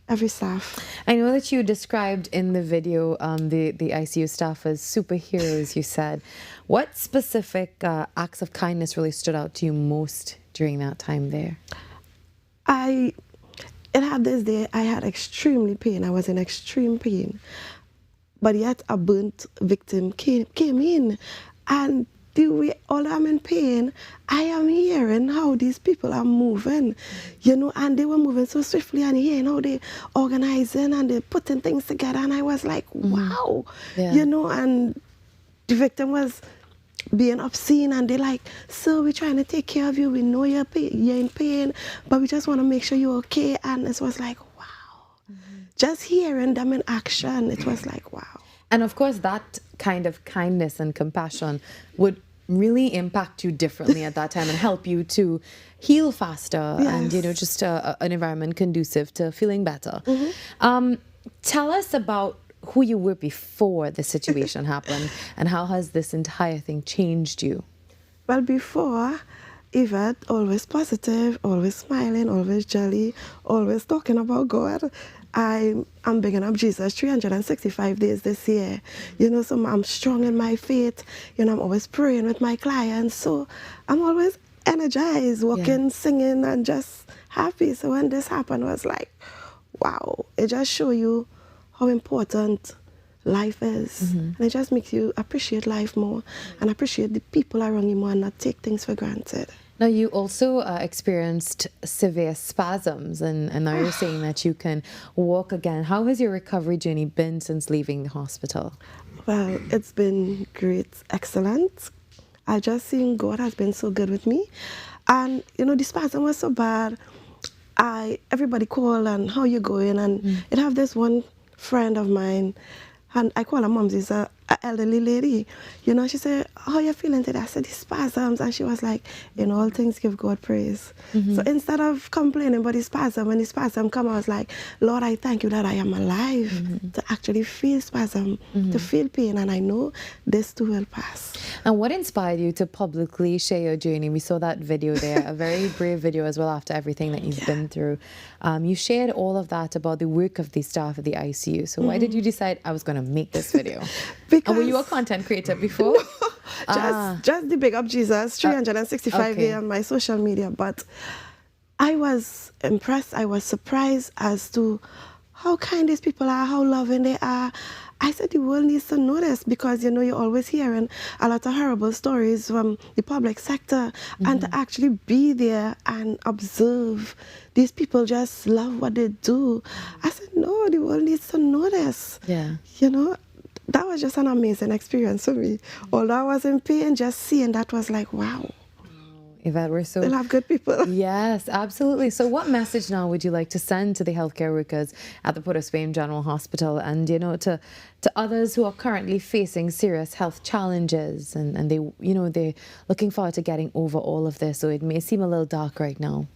every staff. I know that you described in the video the ICU staff as superheroes, you said. What specific acts of kindness really stood out to you most during that time there? It had this day, I had extremely pain. I was in extreme pain. But yet a burnt victim came in. And the way all I'm in pain, I am hearing how these people are moving, you know, and they were moving so swiftly, and hearing how they organizing and they putting things together. And I was like, wow, you know, and the victim was being obscene, and they like, sir, we're trying to take care of you. We know you're in pain, but we just want to make sure you're okay. And it was like, wow. Just hearing them in action, it was like, wow. And of course, that kind of kindness and compassion would really impact you differently at that time and help you to heal faster and, you know, just an environment conducive to feeling better. Tell us about who you were before the situation happened, and how has this entire thing changed you? Well, before, Yvette, always positive, always smiling, always jolly, always talking about God. I'm bigging up Jesus 365 days this year. You know, so I'm strong in my faith. You know, I'm always praying with my clients. So I'm always energized, walking, singing, and just happy. So when this happened, I was like, wow. It just shows you how important life is. And it just makes you appreciate life more and appreciate the people around you more and not take things for granted. Now, you also experienced severe spasms, and now you're saying that you can walk again. How has your recovery journey been since leaving the hospital? Well, it's been great, excellent. I just seen God has been so good with me. And, you know, the spasm was so bad. Everybody called and how you going? And it have this one friend of mine, and I call her mom, she's a elderly lady. You know, she said, how you feeling today? I said, the spasms. And she was like, in all things, give God praise. So instead of complaining about the spasm, when the spasm come, I was like, Lord, I thank you that I am alive to actually feel spasm, to feel pain. And I know this too will pass. And what inspired you to publicly share your journey? We saw that video there, a very brave video as well after everything that you've been through. You shared all of that about the work of the staff at the ICU. So why did you decide I was going to make this video? And were you a content creator before? Just the big up Jesus 365 days on my social media. But I was impressed, I was surprised as to how kind these people are, how loving they are. I said the world needs to know this, because, you know, you're always hearing a lot of horrible stories from the public sector, and to actually be there and observe these people just love what they do. I said, no, the world needs to know this. You know, that was just an amazing experience for me. Although I was in pain, just seeing that was like, wow. Yvette, we're so... They'll have good people. Yes, absolutely. So what message now would you like to send to the healthcare workers at the Port of Spain General Hospital, and, you know, to others who are currently facing serious health challenges, and they, you know, they're looking forward to getting over all of this, so it may seem a little dark right now?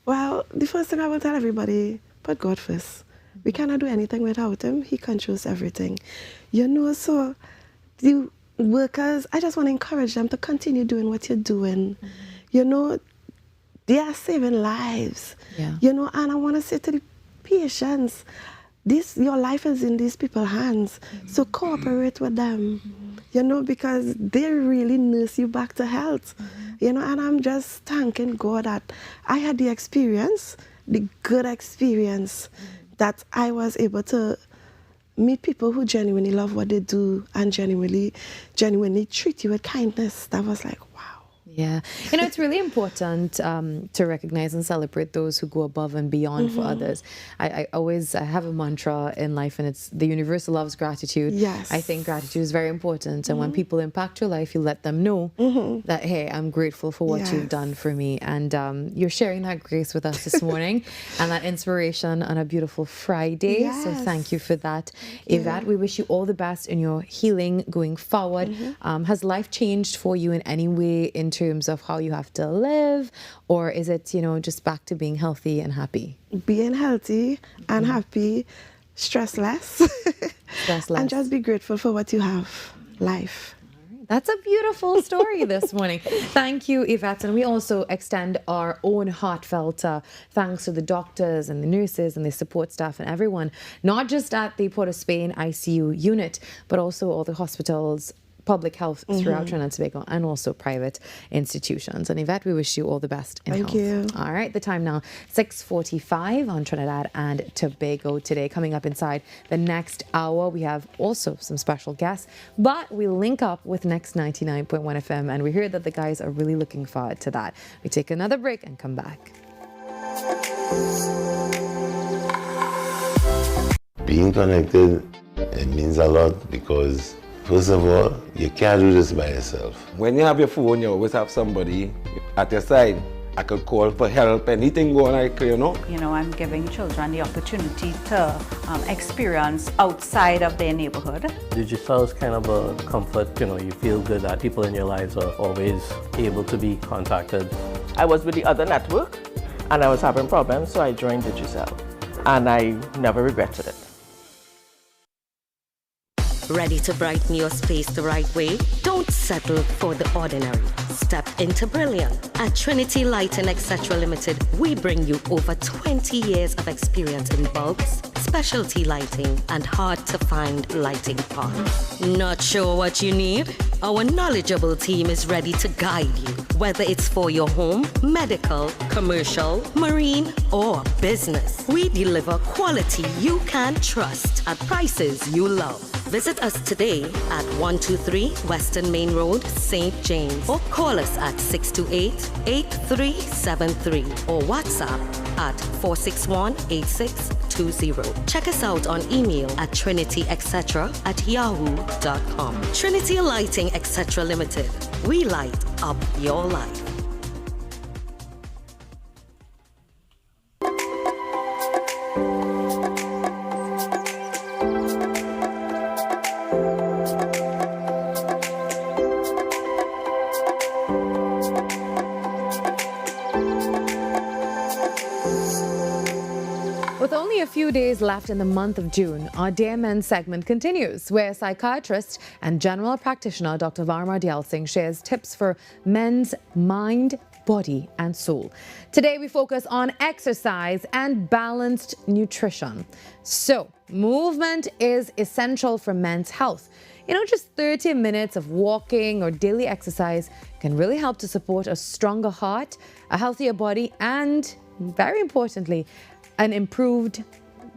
Well, the first thing I will tell everybody, put God first. We cannot do anything without him. He controls everything. You know, so the workers, I just want to encourage them to continue doing what you're doing. You know, they are saving lives. You know, and I want to say to the patients, your life is in these people's hands. So cooperate with them, you know, because they really nurse you back to health. You know, and I'm just thanking God that I had the experience, the good experience, that I was able to meet people who genuinely love what they do and genuinely treat you with kindness. That was like, wow. Yeah. You know, it's really important to recognize and celebrate those who go above and beyond for others. I have a mantra in life, and it's the universe loves gratitude. Yes. I think gratitude is very important. And when people impact your life, you let them know that, hey, I'm grateful for what you've done for me. And you're sharing that grace with us this morning and that inspiration on a beautiful Friday. Yes. So thank you for that. Yvette, we wish you all the best in your healing going forward. Has life changed for you in any way in terms of how you have to live, or is it, you know, just back to being healthy and happy? Being healthy and happy, stress less, and just be grateful for what you have. Life. That's a beautiful story this morning. Thank you, Yvette. And we also extend our own heartfelt thanks to the doctors and the nurses and the support staff and everyone, not just at the Port of Spain ICU unit, but also all the hospitals, public health throughout Trinidad and Tobago, and also private institutions. And Yvette, we wish you all the best in health. Thank you. All right, the time now, 6:45 on Trinidad and Tobago Today. Coming up inside the next hour, we have also some special guests, but we link up with Next 99.1 FM, and we hear that the guys are really looking forward to that. We take another break and come back. Being connected, it means a lot because first of all, you can't do this by yourself. When you have your phone, you always have somebody at your side. I could call for help, anything going on, you know. You know, I'm giving children the opportunity to experience outside of their neighborhood. Digital is kind of a comfort, you know, you feel good that people in your lives are always able to be contacted. I was with the other network and I was having problems, so I joined Digicel and I never regretted it. Ready to brighten your space the right way? Don't settle for the ordinary. Step into brilliant. At Trinity Lighting Etc. Limited, we bring you over 20 years of experience in bulbs, specialty lighting, and hard-to-find lighting parts. Not sure what you need? Our knowledgeable team is ready to guide you, whether it's for your home, medical, commercial, marine, or business. We deliver quality you can trust at prices you love. Visit us today at 123 Western Main Road, St. James, or call us at 628-8373 or WhatsApp at 461-8620. Check us out on email at trinityetc@yahoo.com. Trinity Lighting Etc. Limited. We light up your life. With only a few days left in the month of June, our Dear Men segment continues, where psychiatrist and general practitioner Dr. Virmala shares tips for men's mind, body, and soul. Today we focus on exercise and balanced nutrition. So, movement is essential for men's health. You know, just 30 minutes of walking or daily exercise can really help to support a stronger heart, a healthier body, and, very importantly, an improved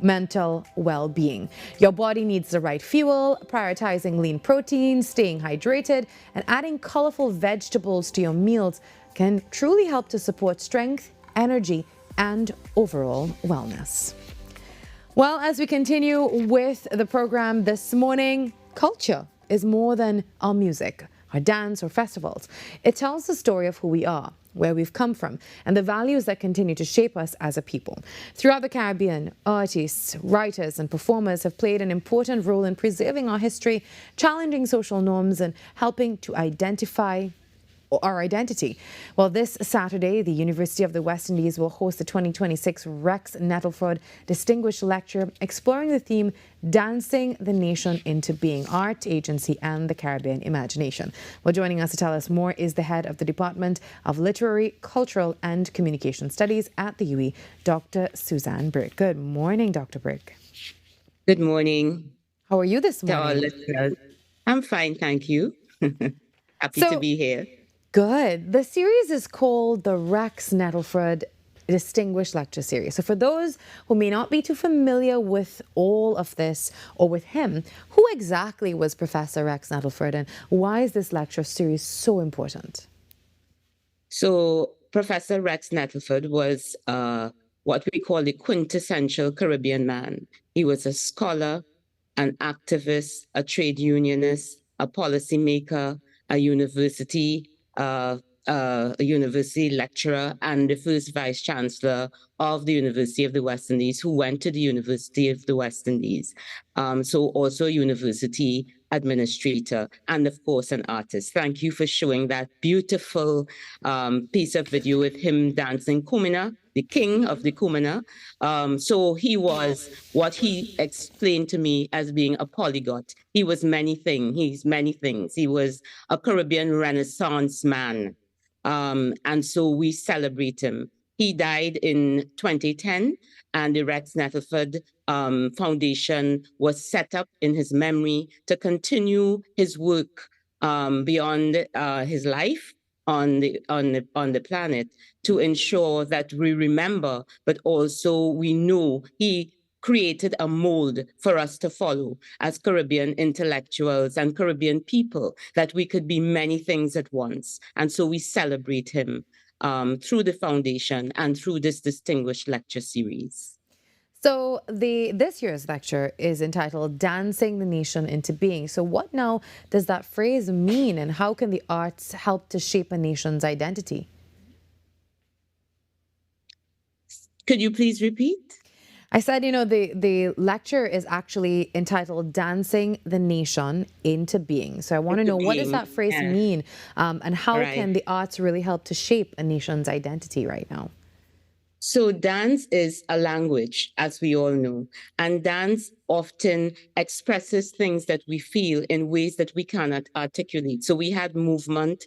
mental well-being. Your body needs the right fuel. Prioritizing lean proteins, staying hydrated, and adding colorful vegetables to your meals can truly help to support strength, energy, and overall wellness. Well, as we continue with the program this morning, culture is more than our music, our dance, or festivals. It tells the story of who we are, where we've come from, and the values that continue to shape us as a people. Throughout the Caribbean, artists, writers, and performers have played an important role in preserving our history, challenging social norms, and helping to identify our identity. Well, this Saturday, the University of the West Indies will host the 2026 Rex Nettleford Distinguished Lecture exploring the theme Dancing the Nation into Being, Art, Agency, and the Caribbean Imagination. Well, joining us to tell us more is the head of the Department of Literary, Cultural, and Communication Studies at the UWI, Dr. Suzanne Brick. Good morning, Dr. Brick. Good morning. How are you this morning? To all listeners. I'm fine, thank you. Happy to be here. Good. The series is called the Rex Nettleford Distinguished Lecture Series. So for those who may not be too familiar with all of this or with him, who exactly was Professor Rex Nettleford, and why is this lecture series so important? So Professor Rex Nettleford was what we call the quintessential Caribbean man. He was a scholar, an activist, a trade unionist, a policymaker, a university lecturer, and the first vice chancellor of the University of the West Indies, who went to the University of the West Indies. So also a university administrator, and of course an artist. Thank you for showing that beautiful piece of video with him dancing Kumina, the king of the Kumina. So he was what he explained to me as being a polyglot. He was many things. He's many things. He was a Caribbean Renaissance man. And so we celebrate him. He died in 2010, and the Rex Nettleford Foundation was set up in his memory to continue his work beyond his life on the planet, to ensure that we remember, but also we know he created a mold for us to follow as Caribbean intellectuals and Caribbean people, that we could be many things at once. And so we celebrate him through the foundation and through this distinguished lecture series. So this year's lecture is entitled Dancing the Nation into Being. So what now does that phrase mean, and how can the arts help to shape a nation's identity? Could you please repeat? I said, the lecture is actually entitled Dancing the Nation into Being. So I want to know, what does that phrase mean, and how can the arts really help to shape a nation's identity right now? So dance is a language, as we all know, and dance often expresses things that we feel in ways that we cannot articulate. So we had movement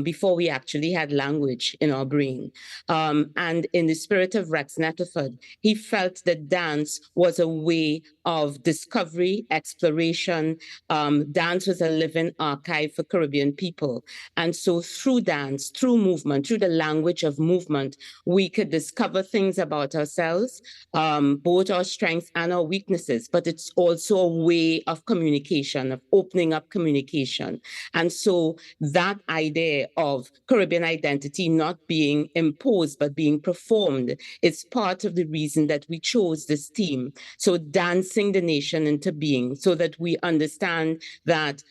before we actually had language in our brain. And in the spirit of Rex Nettleford, he felt that dance was a way of discovery, exploration. Dance was a living archive for Caribbean people. And so through dance, through movement, through the language of movement, we could discover things about ourselves, both our strengths and our weaknesses. But it's also a way of communication, of opening up communication. And so that idea of Caribbean identity not being imposed, but being performed, is part of the reason that we chose this theme. So dancing the nation into being, so that we understand that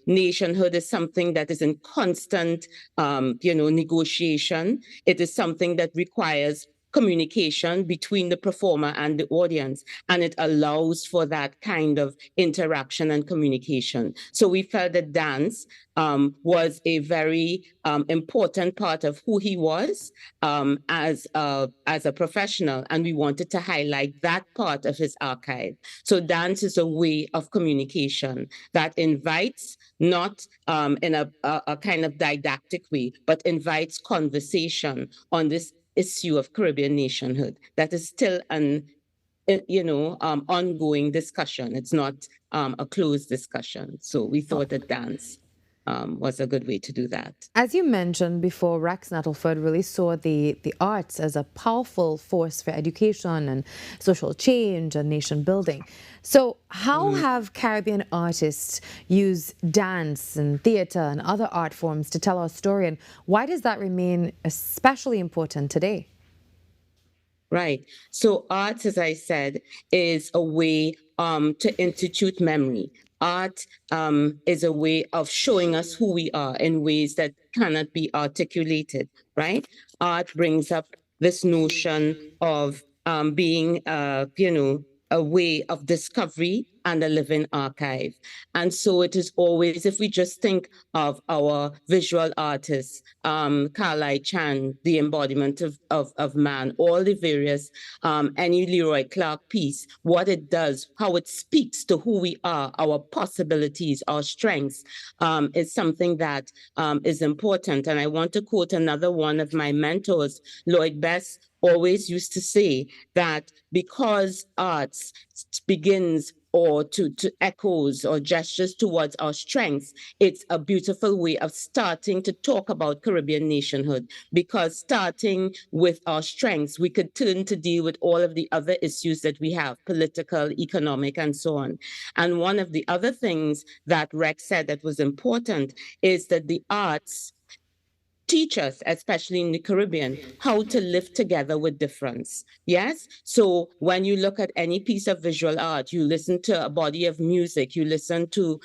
nationhood is something that is in constant, negotiation. It is something that requires communication between the performer and the audience, and it allows for that kind of interaction and communication. So we felt that dance was a very important part of who he was as a professional, and we wanted to highlight that part of his archive. So dance is a way of communication that invites, not in a kind of didactic way, but invites conversation on this issue of Caribbean nationhood that is still an ongoing discussion. It's not a closed discussion. So we thought that dance was a good way to do that. As you mentioned before, Rex Nettleford really saw the arts as a powerful force for education and social change and nation building. So how have Caribbean artists used dance and theatre and other art forms to tell our story, and why does that remain especially important today? Right. So arts, as I said, is a way to institute memory. Art is a way of showing us who we are in ways that cannot be articulated, right? Art brings up this notion of being, a way of discovery and a living archive. And so it is always, if we just think of our visual artists, Carly Chan, the embodiment of man, all the various, any Leroy Clark piece, what it does, how it speaks to who we are, our possibilities, our strengths, is something that is important. And I want to quote another one of my mentors, Lloyd Bess, always used to say that because arts begins or to echoes or gestures towards our strengths, it's a beautiful way of starting to talk about Caribbean nationhood, because starting with our strengths, we could turn to deal with all of the other issues that we have, political, economic, and so on. And one of the other things that Rex said that was important is that the arts teach us, especially in the Caribbean, how to live together with difference. Yes? So when you look at any piece of visual art, you listen to a body of music, you listen to,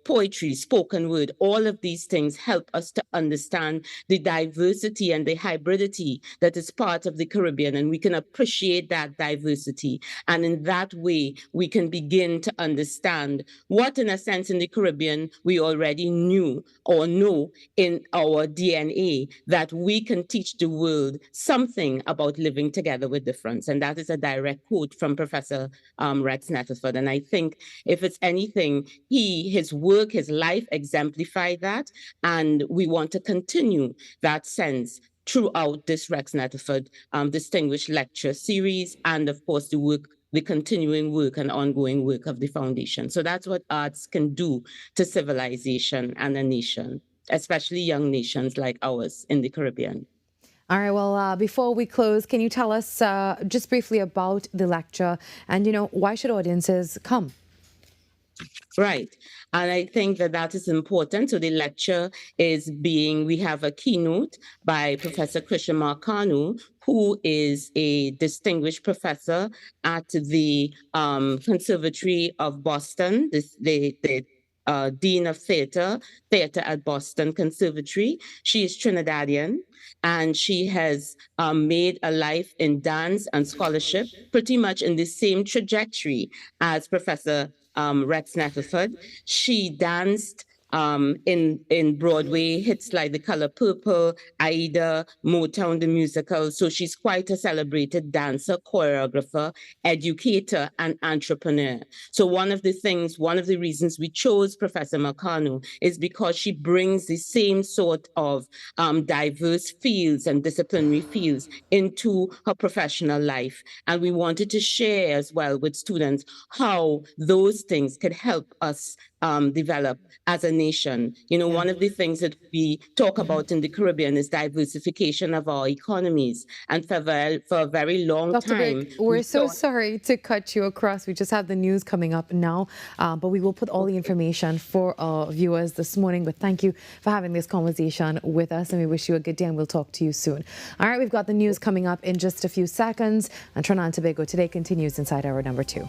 poetry, spoken word, all of these things help us to understand the diversity and the hybridity that is part of the Caribbean, and we can appreciate that diversity. And in that way, we can begin to understand what, in a sense, in the Caribbean, we already knew or know in our DNA, that we can teach the world something about living together with difference. And that is a direct quote from Professor Rex Nettleford. And I think if it's anything, his work, his life exemplify that. And we want to continue that sense throughout this Rex Nettleford distinguished lecture series, and of course the continuing work and ongoing work of the foundation. So that's what arts can do to civilization and a nation, especially young nations like ours in the Caribbean. All right, well, before we close, can you tell us just briefly about the lecture and, why should audiences come? Right. And I think that is important. So the lecture we have a keynote by Professor Christian Marcano, who is a distinguished professor at the Conservatory of Boston, the Dean of Theater at Boston Conservatory. She is Trinidadian, and she has made a life in dance and scholarship, pretty much in the same trajectory as Professor Rex Nettleford. She danced in Broadway hits like The Color Purple, Aida, Motown the Musical. So she's quite a celebrated dancer, choreographer, educator, and entrepreneur. So one of the reasons we chose Professor Marcano is because she brings the same sort of diverse fields and disciplinary fields into her professional life. And we wanted to share as well with students how those things could help us develop as a nation. One of the things that we talk about in the Caribbean is diversification of our economies. And for a very long Dr. time... Bick, we're so sorry to cut you across. We just have the news coming up now, but we will put all the information for our viewers this morning. But thank you for having this conversation with us, and we wish you a good day, and we'll talk to you soon. All right, we've got the news coming up in just a few seconds, and Trinidad and Tobago Today continues inside hour number 2.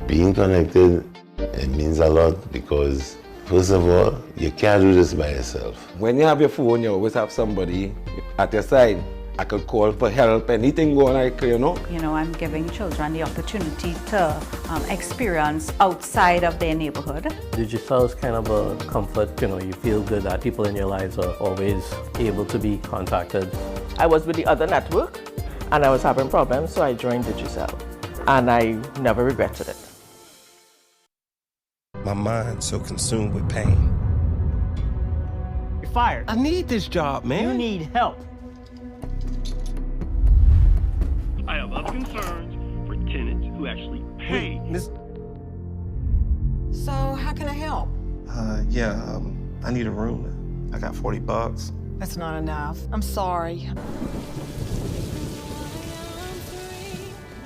Being connected, it means a lot because, first of all, you can't do this by yourself. When you have your phone, you always have somebody at your side. I could call for help, anything going on, I'm giving children the opportunity to experience outside of their neighborhood. Digicel is kind of a comfort, you feel good that people in your lives are always able to be contacted. I was with the other network and I was having problems, so I joined Digicel, and I never regretted it. My mind's so consumed with pain. You're fired. I need this job, man. You need help. I have other concerns for tenants who actually pay. So how can I help? I need a room. I got $40. That's not enough. I'm sorry.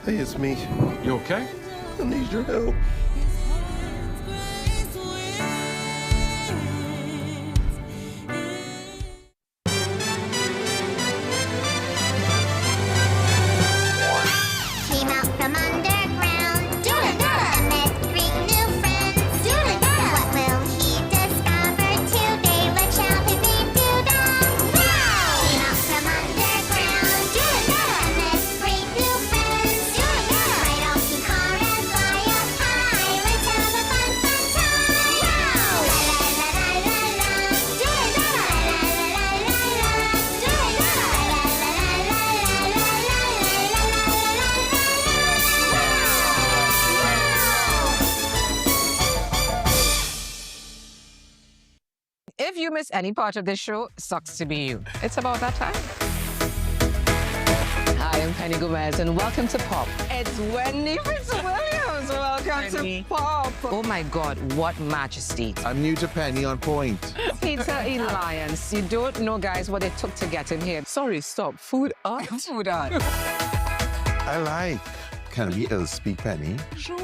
Hey, it's me. You okay? I need your help. If you miss any part of this show, sucks to be you. It's about that time. Hi, I'm Penny Gomez, and welcome to Pop. It's Wendy Fitzwilliams. Welcome to Pop. Oh my God, what majesty. I'm new to Penny on point. Peter Alliance. You don't know, guys, what it took to get him here. Sorry, stop. Food art? Food art. I like Can we speak Penny? Sure.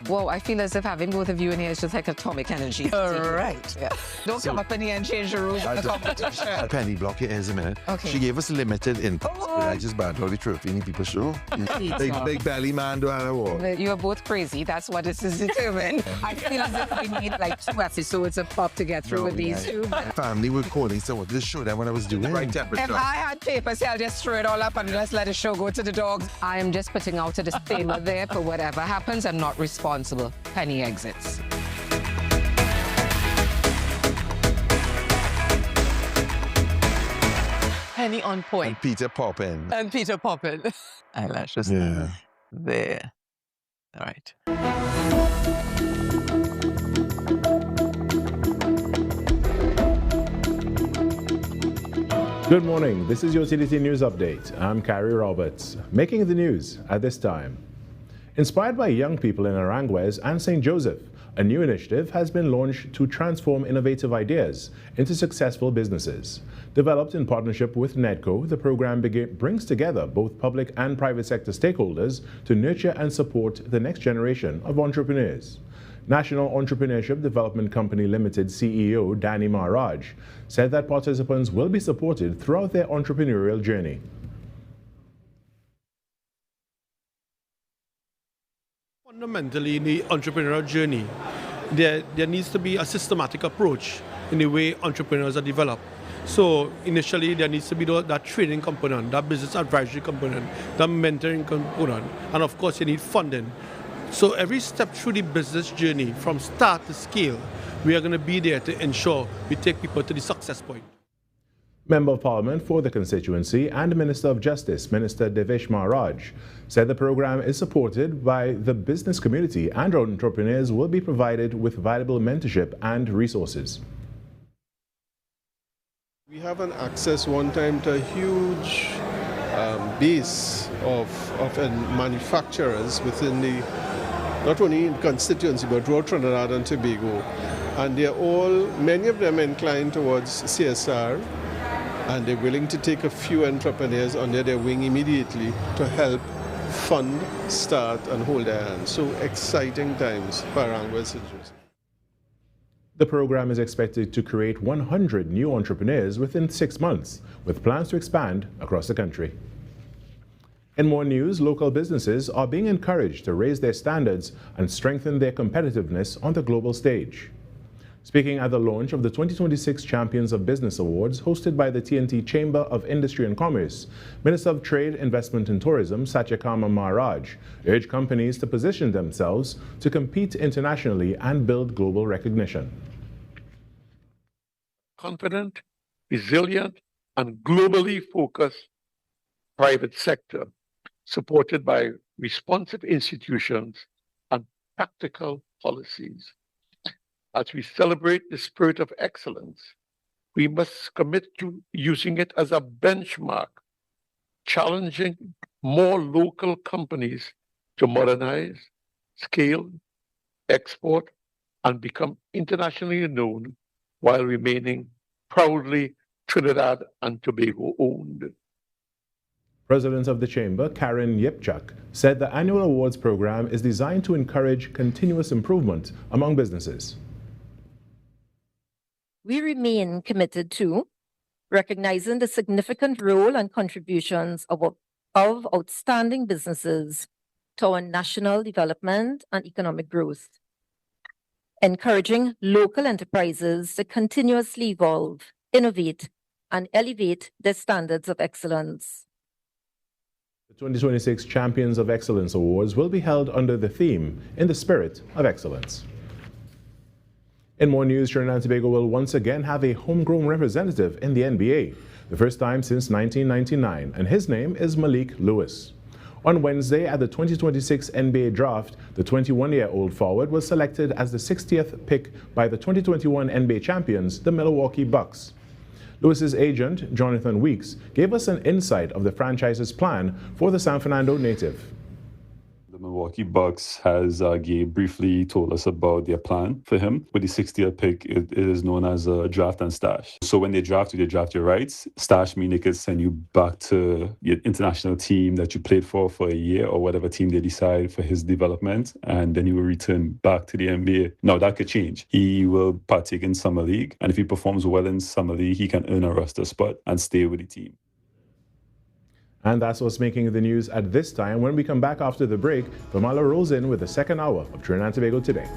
Whoa, I feel as if having both of you in here is just like atomic energy. All right. Yeah. Don't come up in here and change the rules of the competition. Penny, block your ears a minute. Okay. She gave us limited inputs, but I just bad all the truth. Any people show? Big belly man do I walk. You are both crazy. That's what this is determined. I feel as if we need like 2 episodes of pop to get through with these two. Family were calling, so I wanted to show them what I was doing. Right temperature. If I had papers, I'll just throw it all up and just let the show go to the dogs. I am just putting out a disclaimer there for whatever happens. I'm not responsible. Penny exits. Penny on point. And Peter Poppin. And Peter Poppin. Eyelashes. Yeah. There. All right. Good morning. This is your TTT News Update. I'm Carrie Roberts. Making the news at this time. Inspired by young people in Aranguez and St. Joseph, a new initiative has been launched to transform innovative ideas into successful businesses. Developed in partnership with NEDCO, the program brings together both public and private sector stakeholders to nurture and support the next generation of entrepreneurs. National Entrepreneurship Development Company Limited CEO Danny Maharaj said that participants will be supported throughout their entrepreneurial journey. Fundamentally, in the entrepreneurial journey, there needs to be a systematic approach in the way entrepreneurs are developed. So initially, there needs to be that training component, that business advisory component, that mentoring component, and of course, you need funding. So every step through the business journey, from start to scale, we are going to be there to ensure we take people to the success point. Member of Parliament for the constituency and Minister of Justice, Minister Devesh Maharaj, said the program is supported by the business community and entrepreneurs will be provided with valuable mentorship and resources. We have an access one time to a huge base of manufacturers within the, not only in constituency, but throughout Trinidad and Tobago. And they're all, many of them inclined towards CSR, and they're willing to take a few entrepreneurs under their wing immediately to help fund, start, and hold their hands. So exciting times for Aranguez. The program is expected to create 100 new entrepreneurs within 6 months, with plans to expand across the country. In more news, local businesses are being encouraged to raise their standards and strengthen their competitiveness on the global stage. Speaking at the launch of the 2026 Champions of Business Awards hosted by the TNT Chamber of Industry and Commerce, Minister of Trade, Investment and Tourism Satyakama Maharaj urged companies to position themselves to compete internationally and build global recognition. Confident, resilient, and globally focused private sector, supported by responsive institutions and practical policies. As we celebrate the spirit of excellence, we must commit to using it as a benchmark, challenging more local companies to modernize, scale, export, and become internationally known while remaining proudly Trinidad and Tobago owned. President of the Chamber, Karen Yipchak, said the annual awards program is designed to encourage continuous improvement among businesses. We remain committed to recognizing the significant role and contributions of outstanding businesses to our national development and economic growth, encouraging local enterprises to continuously evolve, innovate, and elevate their standards of excellence. The 2026 Champions of Excellence Awards will be held under the theme, In the Spirit of Excellence. In more news, Trinidad and Tobago will once again have a homegrown representative in the NBA, the first time since 1999, and his name is Malik Lewis. On Wednesday at the 2026 NBA Draft, the 21-year-old forward was selected as the 60th pick by the 2021 NBA champions, the Milwaukee Bucks. Lewis's agent, Jonathan Weeks, gave us an insight of the franchise's plan for the San Fernando native. The The Milwaukee Bucks has Gabe briefly told us about their plan for him. With the 60th pick, it is known as a draft and stash. So when they draft you, they draft your rights. Stash means they could send you back to your international team that you played for a year or whatever team they decide for his development, and then he will return back to the NBA. Now that could change. He will partake in Summer League, and if he performs well in Summer League, he can earn a roster spot and stay with the team. And that's what's making the news at this time. When we come back after the break, Virmala rolls in with the second hour of Trinidad and Tobago Today.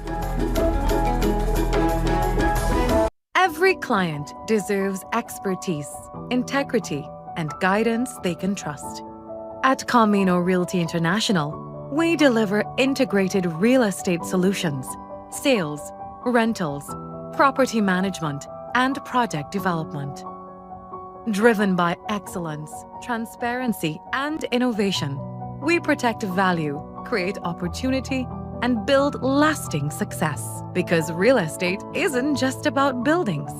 Every client deserves expertise, integrity, and guidance they can trust. At Camino Realty International, we deliver integrated real estate solutions, sales, rentals, property management, and project development. Driven by excellence, transparency, and innovation, we protect value, create opportunity, and build lasting success. Because real estate isn't just about buildings.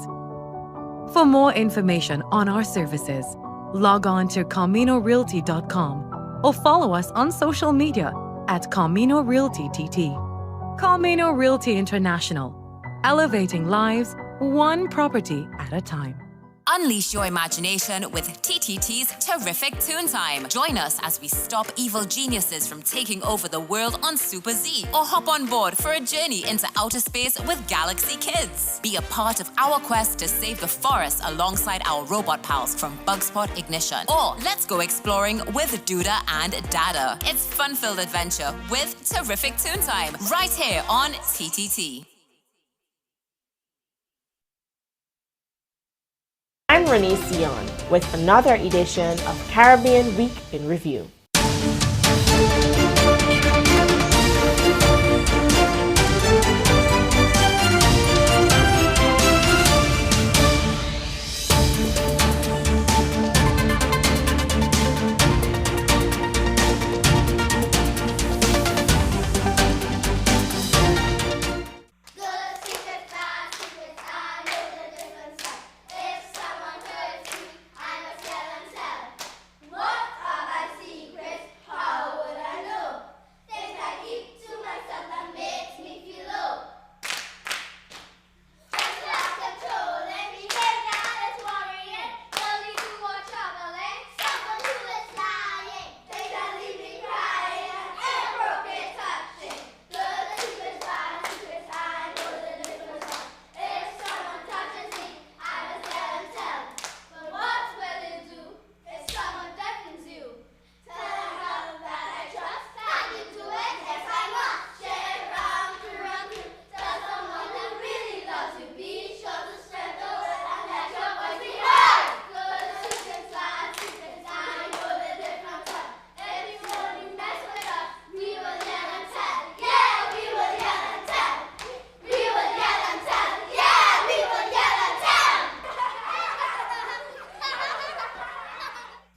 For more information on our services, log on to CaminoRealty.com or follow us on social media at Camino Realty TT. Camino Realty International, elevating lives one property at a time. Unleash your imagination with TTT's Terrific Toon Time. Join us as we stop evil geniuses from taking over the world on Super Z, or hop on board for a journey into outer space with Galaxy Kids. Be a part of our quest to save the forest alongside our robot pals from Bugspot Ignition. Or let's go exploring with Duda and Dada. It's fun-filled adventure with Terrific Toon Time right here on TTT. I'm Renee Sion with another edition of Caribbean Week in Review.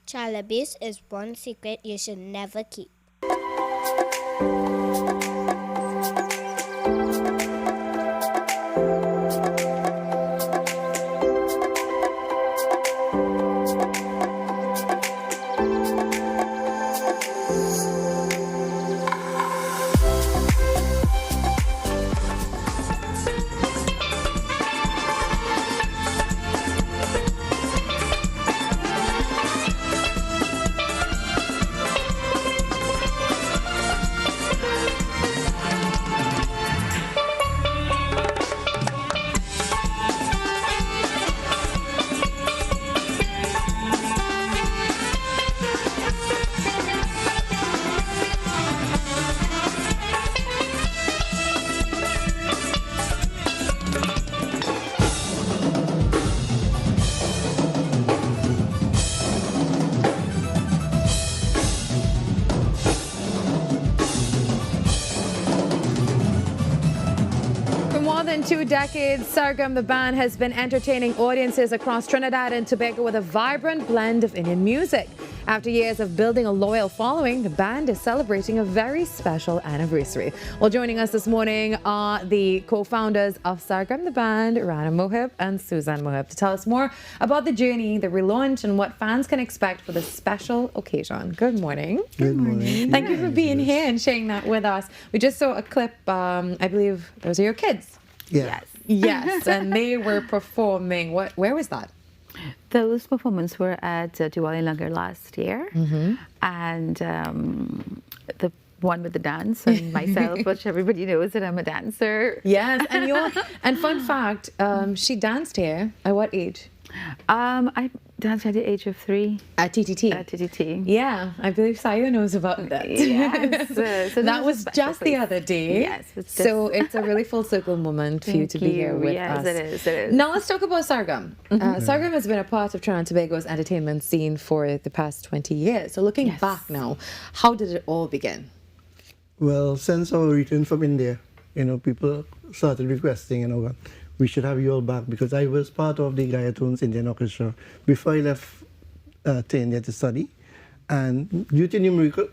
Chalabis is one secret you should never keep. more than 2 decades, Sargam the band has been entertaining audiences across Trinidad and Tobago with a vibrant blend of Indian music. After years of building a loyal following, the band is celebrating a very special anniversary. Well, joining us this morning are the co-founders of Sargam, the band, Rana Mohib and Suzanne Mohib, to tell us more about the journey, the relaunch, and what fans can expect for this special occasion. Good morning. Good morning. Thank you for being here and sharing that with us. We just saw a clip, I believe those are your kids. Yeah. Yes, and they were performing. Where was that? Those performances were at Diwali Langar last year, and the one with the dance and myself, which everybody knows that I'm a dancer. Yes, and fun fact, she danced here at what age? I danced at the age of 3. At TTT? At TTT. Yeah, I believe Sayo knows about that. Yes. So that was just the other day. Yes. So it's a really full circle moment for you to be here with us. Yes, it is. Now let's talk about Sargam. Sargam has been a part of Trinidad and Tobago's entertainment scene for the past 20 years. So looking back now, how did it all begin? Well, since our return from India, people started requesting, we should have you all back, because I was part of the Gayatones Indian Orchestra before I left to India to study. And due to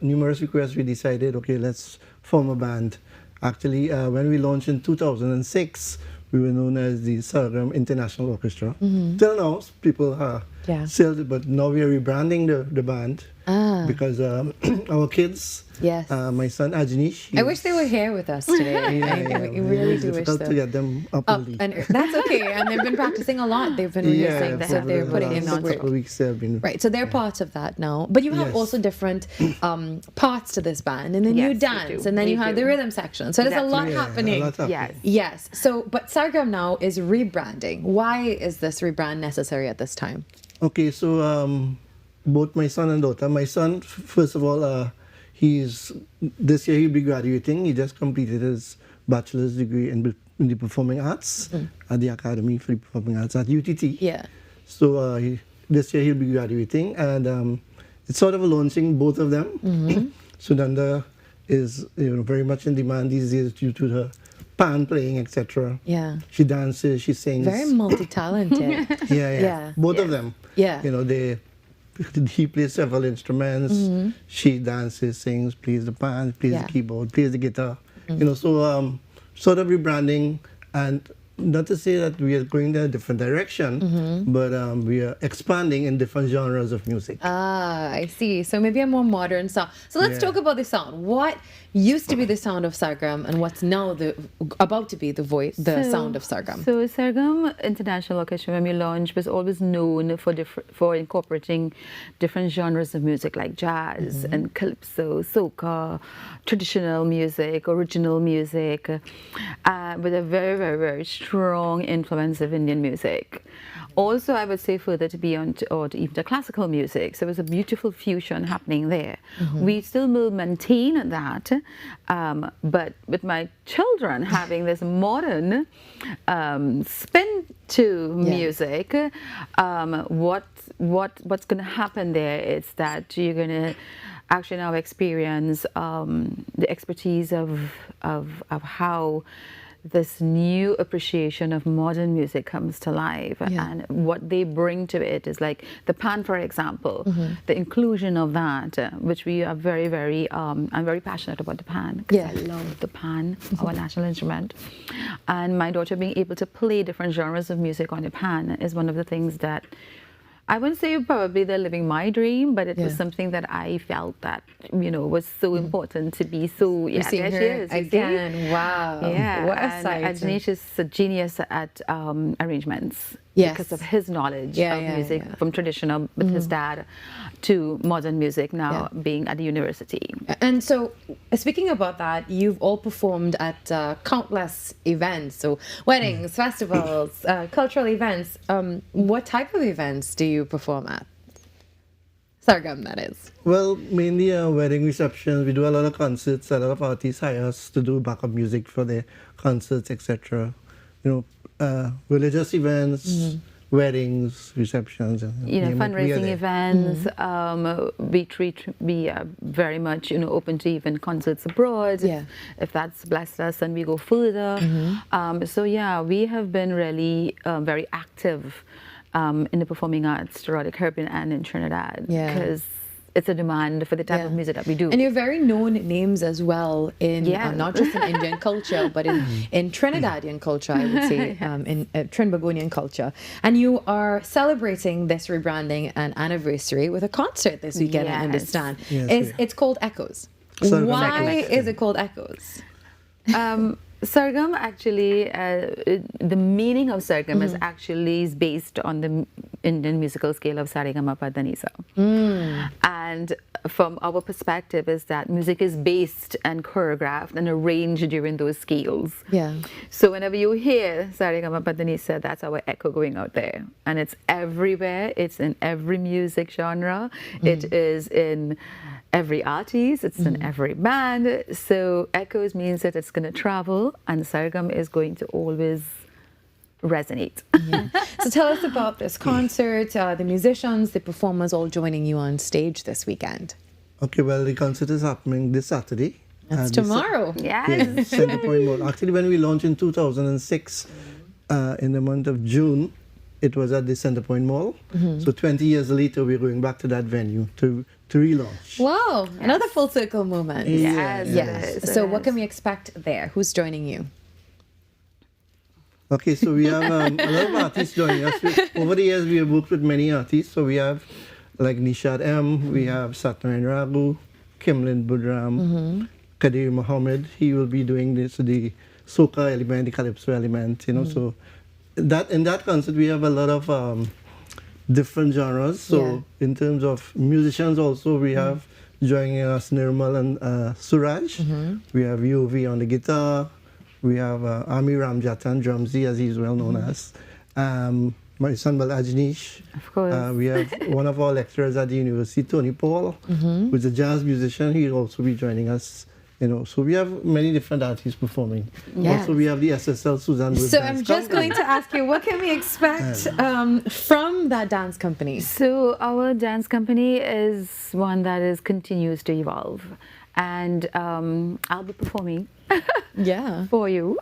numerous requests, we decided, okay, let's form a band. Actually, when we launched in 2006, we were known as the Sargam International Orchestra. Till now, people still, but now we are rebranding the band because our kids, my son Ajnish. I wish they were here with us today. We really do wish difficult so. to get them up early. And that's okay. And they've been practicing a lot. They've been rehearsing. So they're putting in a couple of weeks. Right. So they're part of that now. But you have also different parts to this band, and then you dance, and then you have the rhythm section. So there's a lot happening. Yes. So, but Sargam now is rebranding. Why is this rebrand necessary at this time? Okay, so both my son and daughter. My son, first of all, this year he'll be graduating. He just completed his bachelor's degree in the performing arts at the Academy for the Performing Arts at UTT. Yeah. So this year he'll be graduating, and it's sort of a launching, both of them. Sunanda is very much in demand these days due to her pan playing, etc. Yeah. She dances, she sings. Very multi-talented. Both of them. Yeah. He plays several instruments. She dances, sings, plays the pan, plays the keyboard, plays the guitar. So sort of rebranding, and not to say that we are going in a different direction, but we are expanding in different genres of music. I see. So maybe a more modern sound. So let's talk about the sound. What used to be the sound of Sargam, and what's now about to be the sound of Sargam? So Sargam International Orchestra, when we launched, was always known for incorporating different genres of music like jazz and calypso, soca, traditional music, original music, with a very, very, very strong influence of Indian music. Also, I would say further to beyond, or to even to classical music. So it was a beautiful fusion happening there. We still will maintain that, but with my children having this modern spin to music, what's going to happen there is that you're going to actually now experience the expertise of how this new appreciation of modern music comes to life, and what they bring to it is like the pan, for example, the inclusion of that, which we are very, very, I'm very passionate about the pan, because I love the pan, our national instrument, and my daughter being able to play different genres of music on the pan is one of the things that I wouldn't say probably they're living my dream, but it was something that I felt that, was so important to be so, there she is. Again, wow. Yeah, What a sight. And Ajnish is a genius at arrangements. Because of his knowledge of music from traditional with his dad to modern music now being at the university. And so, speaking about that, you've all performed at countless events, so weddings, festivals, cultural events. What type of events do you perform at? Sargam, that is. Well, mainly wedding receptions. We do a lot of concerts. A lot of artists hire us to do backup music for their concerts, etc. Religious events, weddings, receptions, fundraising events. We are very much open to even concerts abroad. If that's blessed us, and we go further. So we have been really very active in the performing arts throughout the Caribbean and in Trinidad, because it's a demand for the type of music that we do. And you're very known names as well in not just in Indian culture, but in Trinidadian culture, I would say, in Trinbagonian culture. And you are celebrating this rebranding and anniversary with a concert this weekend, I understand. Yes, It's called Echoes. Sargam Why Echoes. is it called Echoes? Sargam actually, the meaning of Sargam is actually based on the Indian musical scale of Sarigama Padanisa. And from our perspective is that music is based and choreographed and arranged during those scales. Yeah. So whenever you hear Sarigama Padanisa, that's our echo going out there. And it's everywhere. It's in every music genre. It is in every artist, it's in every band. So echoes means that it's going to travel, and Sargam is going to always resonate. So tell us about this concert, the musicians, the performers all joining you on stage this weekend. Okay, well, the concert is happening this Saturday. That's tomorrow. Yes. Center Point Mall. Actually, when we launched in 2006, in the month of June, it was at the Center Point Mall. So 20 years later, we're going back to that venue to relaunch. Wow, another full circle moment. Yes. So what can we expect there? Who's joining you? Okay, so we have a lot of artists joining us. Over the years, we have worked with many artists. So we have like Nishad M, we have Satnarayan Raghu, Kimlin Budram, Kadir Mohammed. He will be doing this, the soca element, the calypso element, you know. So that in that concert, we have a lot of different genres. So in terms of musicians also, we have joining us Nirmal and Suraj. We have UV on the guitar. We have Ami Ramjatan, drumsy, as he's well known as. My son Balajnish. Of course. We have one of our lecturers at the university, Tony Paul, who's a jazz musician. He'll also be joining us. You know, so we have many different artists performing. Also, we have the SSL Suzanne. So I'm just going to ask you, what can we expect from that dance company? So our dance company is one that continues to evolve, and I'll be performing for you.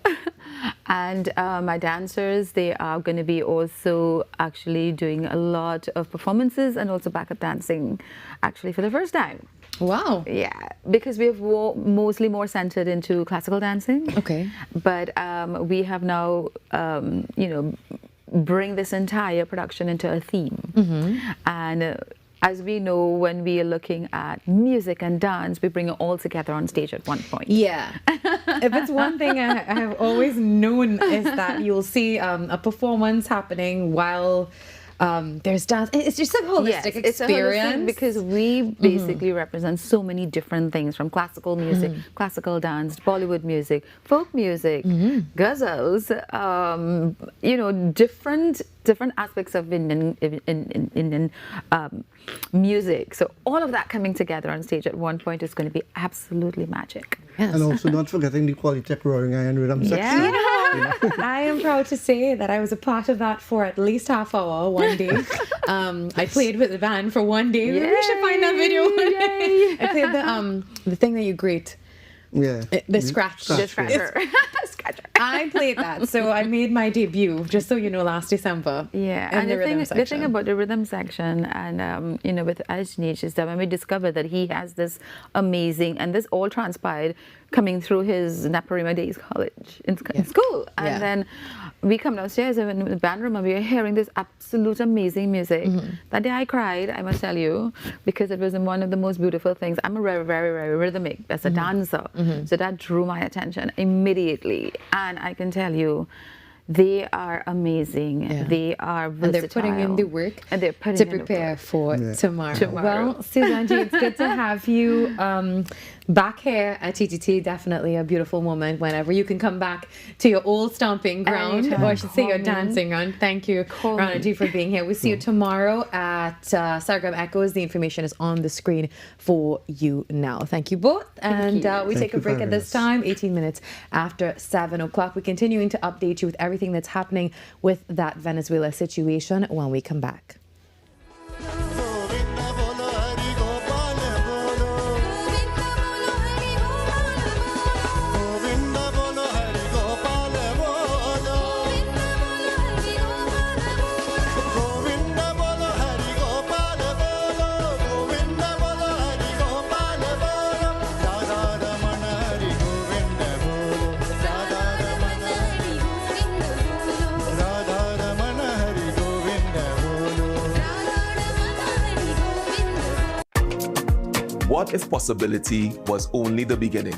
And my dancers, they are going to be also actually doing a lot of performances and also backup dancing actually for the first time. Wow. Yeah, because we have mostly more centered into classical dancing. Okay. But we have now, you know, bring this entire production into a theme. And as we know, when we are looking at music and dance, we bring it all together on stage at one point. Yeah. If it's one thing I have always known is that you'll see a performance happening while there's dance. It's just a holistic experience. It's a holistic because we basically represent so many different things, from classical music, classical dance, Bollywood music, folk music, ghazals, you know, different aspects of Indian music. So all of that coming together on stage at one point is going to be absolutely magic. And also not forgetting the Qualitech Roaring Iron Rhythm section. I am proud to say that I was a part of that for at least half hour one day. I played with the band for one day. We should find that video. I played the thing that you grate. Yeah. The scratcher. Scratcher. I played that, so I made my debut, just so you know, last December. Yeah, and the thing about the rhythm section, and you know, with Ajneesh, is that when we discovered that he has this amazing, and this all transpired coming through his Naparima Days College in school, and then we come downstairs in the band room and we are hearing this absolute amazing music. That day I cried, I must tell you, because it was one of the most beautiful things. I'm a very, very, very rhythmic as a dancer, so that drew my attention immediately. And I can tell you, they are amazing. They are versatile. And they're putting in the work to prepare for tomorrow. Well, Suzanne, it's good to have you back here at TTT. Definitely a beautiful moment whenever you can come back to your old stomping ground, or I should say your dancing ground. Thank you, Ranaji, for being here. We'll see you tomorrow at Sargam Echoes. The information is on the screen for you now. Thank you both. And we take a break at this time, 18 minutes after 7 o'clock. We're continuing to update you with everything that's happening with that Venezuela situation when we come back. What if possibility was only the beginning?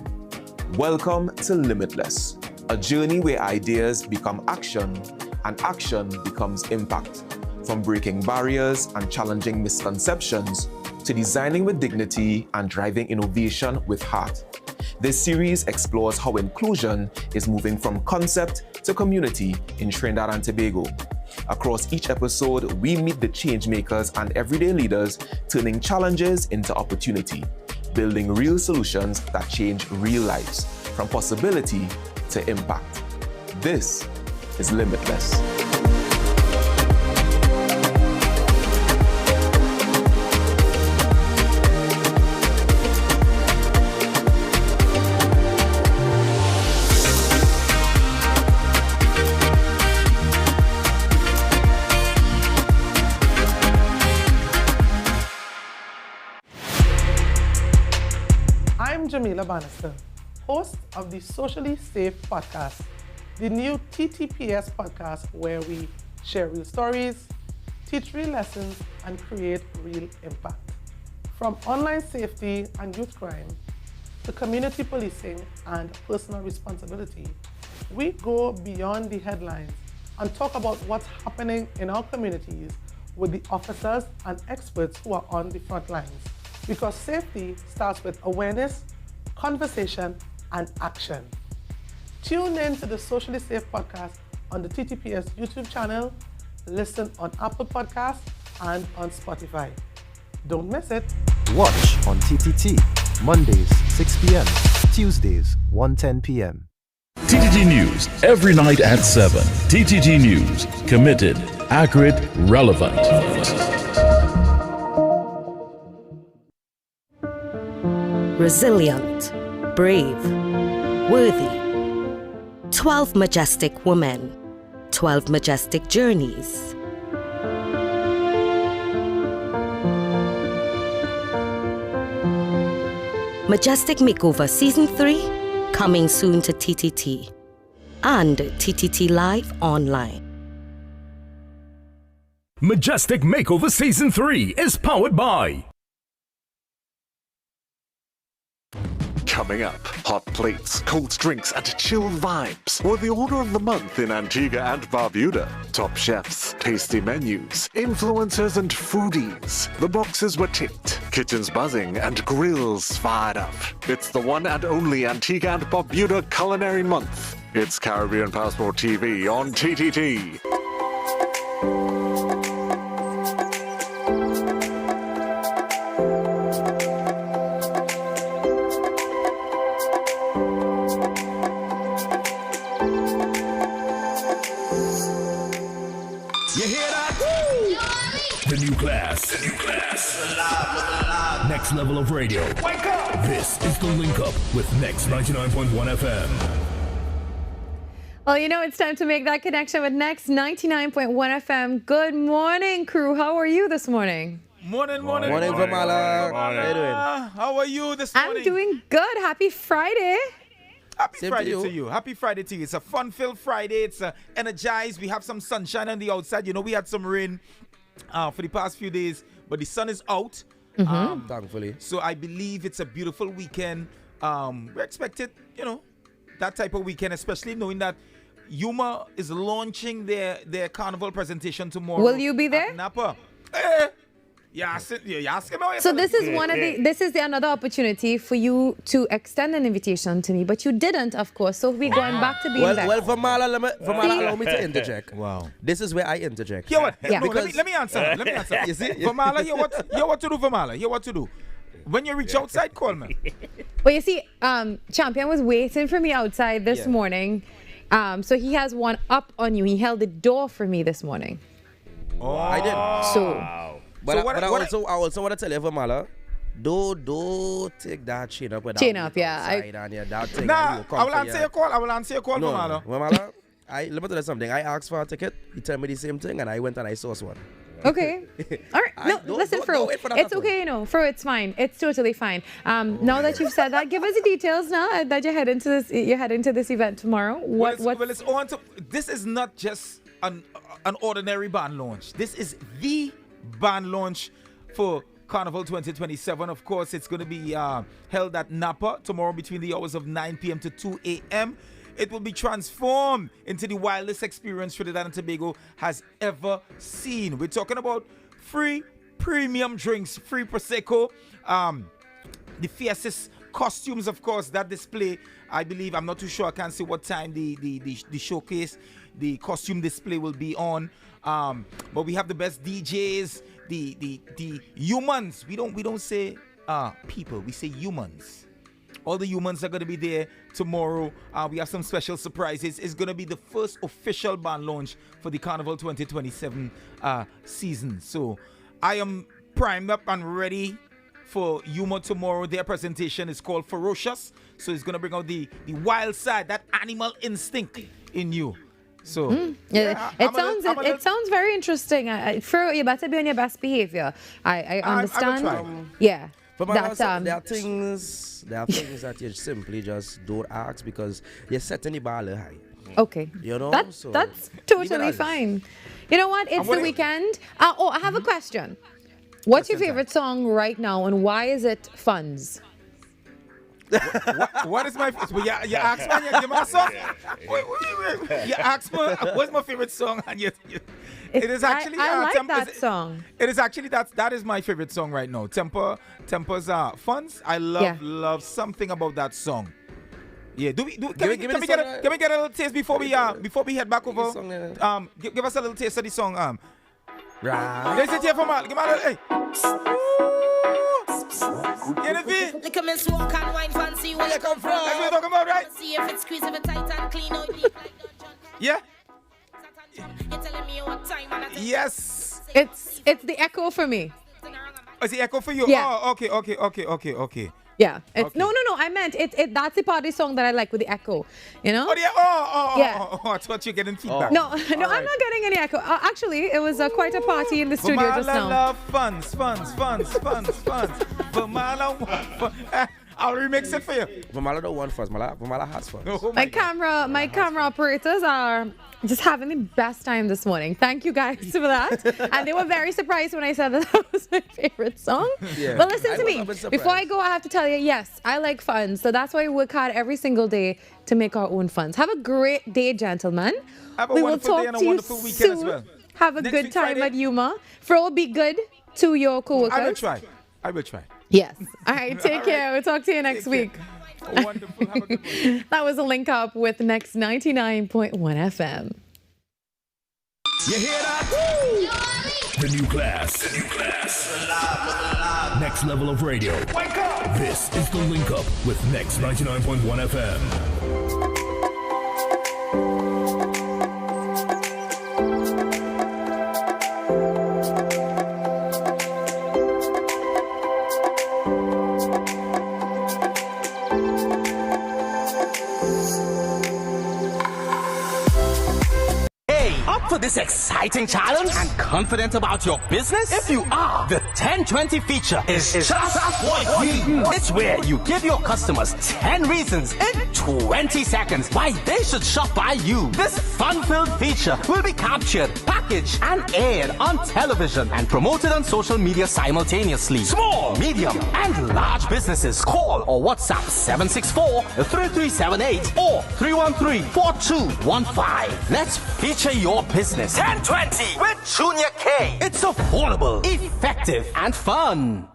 Welcome to Limitless, a journey where ideas become action and action becomes impact. From breaking barriers and challenging misconceptions to designing with dignity and driving innovation with heart. This series explores how inclusion is moving from concept to community in Trinidad and Tobago. Across each episode, we meet the change makers and everyday leaders turning challenges into opportunity, building real solutions that change real lives, from possibility to impact. This is Limitless. I'm Jamila Bannister, host of the Socially Safe podcast, the new TTPS podcast where we share real stories, teach real lessons, and create real impact. From online safety and youth crime to community policing and personal responsibility, we go beyond the headlines and talk about what's happening in our communities with the officers and experts who are on the front lines. Because safety starts with awareness, conversation, and action. Tune in to the Socially Safe podcast on the TTPS YouTube channel, listen on Apple Podcasts, and on Spotify. Don't miss it. Watch on TTT, Mondays, 6 p.m., Tuesdays, 1:10 p.m. TTT News, every night at 7. TTT News, committed, accurate, relevant. Resilient, brave, worthy. 12 majestic women, 12 majestic journeys. Majestic Makeover Season 3, coming soon to TTT and TTT Live Online. Majestic Makeover Season 3 is powered by... Coming up, hot plates, cold drinks, and chill vibes with the order of the month in Antigua and Barbuda. Top chefs, tasty menus, influencers and foodies. The boxes were ticked, kitchens buzzing, and grills fired up. It's the one and only Antigua and Barbuda Culinary Month. It's Caribbean Passport TV on TTT. The new class. Next level of radio. Wake up! This is the link up with Next 99.1 FM. Well, you know, it's time to make that connection with Next 99.1 FM. Good morning, crew. How are you this morning? Morning, Virmala. How are you doing? How are you this morning? I'm doing good. Happy Friday. Happy Friday to you. Happy Friday to you. It's a fun-filled Friday. It's energized. We have some sunshine on the outside. You know, we had some rain for the past few days, but the sun is out. Thankfully. So I believe it's a beautiful weekend. We're expected, you know, that type of weekend, especially knowing that Yuma is launching their carnival presentation tomorrow. Will you be there? Napa. You're asking me. So this is another opportunity for you to extend an invitation to me, but you didn't, of course. So we're going back to being there. Well, Virmala, allow me to interject. Wow. This is where I interject. Hear what? Yeah. No, let me answer. You see? Virmala, hear what to do, Virmala. Hear what to do. When you reach outside, call me. Well, you see, Champion was waiting for me outside this morning. So he has one up on you. He held the door for me this morning. Oh, I did. So... But I also want to tell you, Virmala, don't take that chain up. Chain up, yeah. I will answer your call. Virmala. Virmala, let me tell you something. I asked for a ticket. He told me the same thing, and I went and I sourced one. Okay. All right. No, listen, Fro. It's okay, you know. Fro, it's fine. It's totally fine. Now that you've said that, give us the details now that you head into this event tomorrow. This is not just an ordinary band launch. This is the band launch for Carnival 2027. Of course, it's going to be held at Napa tomorrow between the hours of 9 p.m. to 2 a.m. It will be transformed into the wildest experience Trinidad and Tobago has ever seen. We're talking about free premium drinks, free Prosecco, the fiercest costumes, of course, that display. I believe, I'm not too sure, I can't see what time the showcase, the costume display will be on. But we have the best DJs, the humans. We don't say people, we say humans. All the humans are going to be there tomorrow. We have some special surprises. It's going to be the first official band launch for the Carnival 2027 season. So I am primed up and ready for Humor tomorrow. Their presentation is called Ferocious. So it's going to bring out the wild side, that animal instinct in you. So it sounds very interesting. You better be on your best behavior. I understand. I will try. Yeah. But there are things that you simply just don't ask because you're setting the bar high. Okay. You know? That's totally fine. You know what? It's the weekend. I have a question. What's your favorite song right now and why is it Funds? What is my you asked me, you give me a song. Wait. You asked me what's my favorite song and it is actually I like that song. It is actually that is my favorite song right now. Temper's Funds. I love something about that song. Yeah, can we get a little taste before we head back over? Give us a little taste of the song. Right. Let's hear from Mal. Give me a little. Hey. Look at me walk and wine fancy where you come from. That's what we're talking about, right? See if it's squeeze if it's tight and clean out deep like Dungeon. Yeah. You're telling me what time and I think Yes. It's the echo for me. Oh, it's the echo for you? Yeah. Oh, okay. Yeah. It's no. I meant that's the party song that I like with the echo. You know? Oh, yeah. Yeah. I thought you were getting feedback. No, I'm not getting any echo. Actually, it was quite a party in the studio just now. Love funds. Virmala, I'll remix it for you. Virmala don't want funds. Virmala has funds. Oh, my camera operators are just having the best time this morning. Thank you guys for that. And they were very surprised when I said that was my favorite song. Yeah. But listen to me. Before I go, I have to tell you, yes, I like funds. So that's why we work hard every single day to make our own funds. Have a great day, gentlemen. Have a we will wonderful talk day and a to you wonderful weekend soon. as well. Have a Next good week, time Friday. at Yuma. Fro, be good to your co-workers. I will try. Yes. All right, take care. We'll talk to you next week. Wonderful. Have a good one. That was a link up with Next 99.1 FM. You hear that? The new class. Next level of radio. Wake up! This is the link up with Next 99.1 FM. Up for this exciting challenge and confident about your business? If you are, the 1020 feature is just what you need. It's where you give your customers 10 reasons in 20 seconds why they should shop by you. This fun-filled feature will be captured, packaged, and aired on television and promoted on social media simultaneously. Small, medium, and large businesses call or WhatsApp 764-3378 or 313-4215. Let's feature your business. 1020 with Junior K. It's affordable, effective, and fun.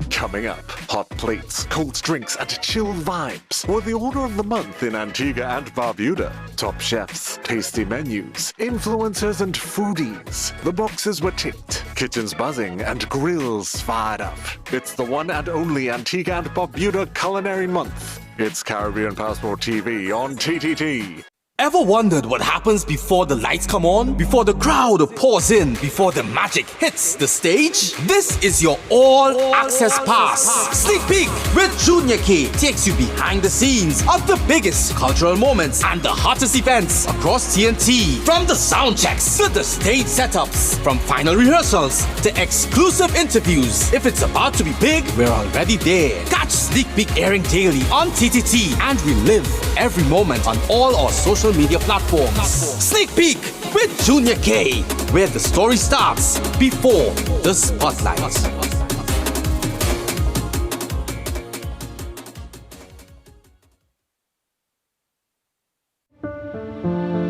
Coming up, hot plates, cold drinks, and chilled vibes were the order of the month in Antigua and Barbuda. Top chefs, tasty menus, influencers, and foodies. The boxes were ticked, kitchens buzzing, and grills fired up. It's the one and only Antigua and Barbuda Culinary Month. It's Caribbean Passport TV on TTT. Ever wondered what happens before the lights come on? Before the crowd pours in? Before the magic hits the stage? This is your all-access pass. Sneak Peek with Junior K takes you behind the scenes of the biggest cultural moments and the hottest events across TNT. From the sound checks to the stage setups, from final rehearsals to exclusive interviews. If it's about to be big, we're already there. Catch Sneak Peek airing daily on TTT and relive every moment on all our social social media platforms. Sneak Peek with Junior K, where the story starts before the spotlight.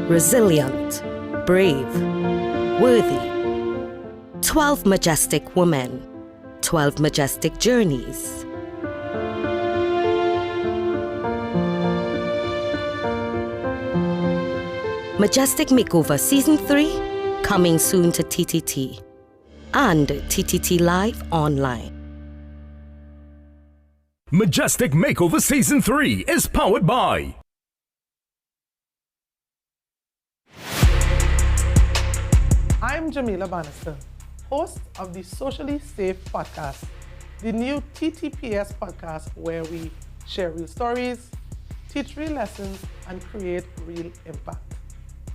Resilient, brave, worthy. 12 majestic women, 12 majestic journeys. Majestic Makeover Season 3, coming soon to TTT and TTT Live Online. Majestic Makeover Season 3 is powered by I'm Jamila Bannister, host of the Socially Safe podcast, the new TTPS podcast where we share real stories, teach real lessons, and create real impact.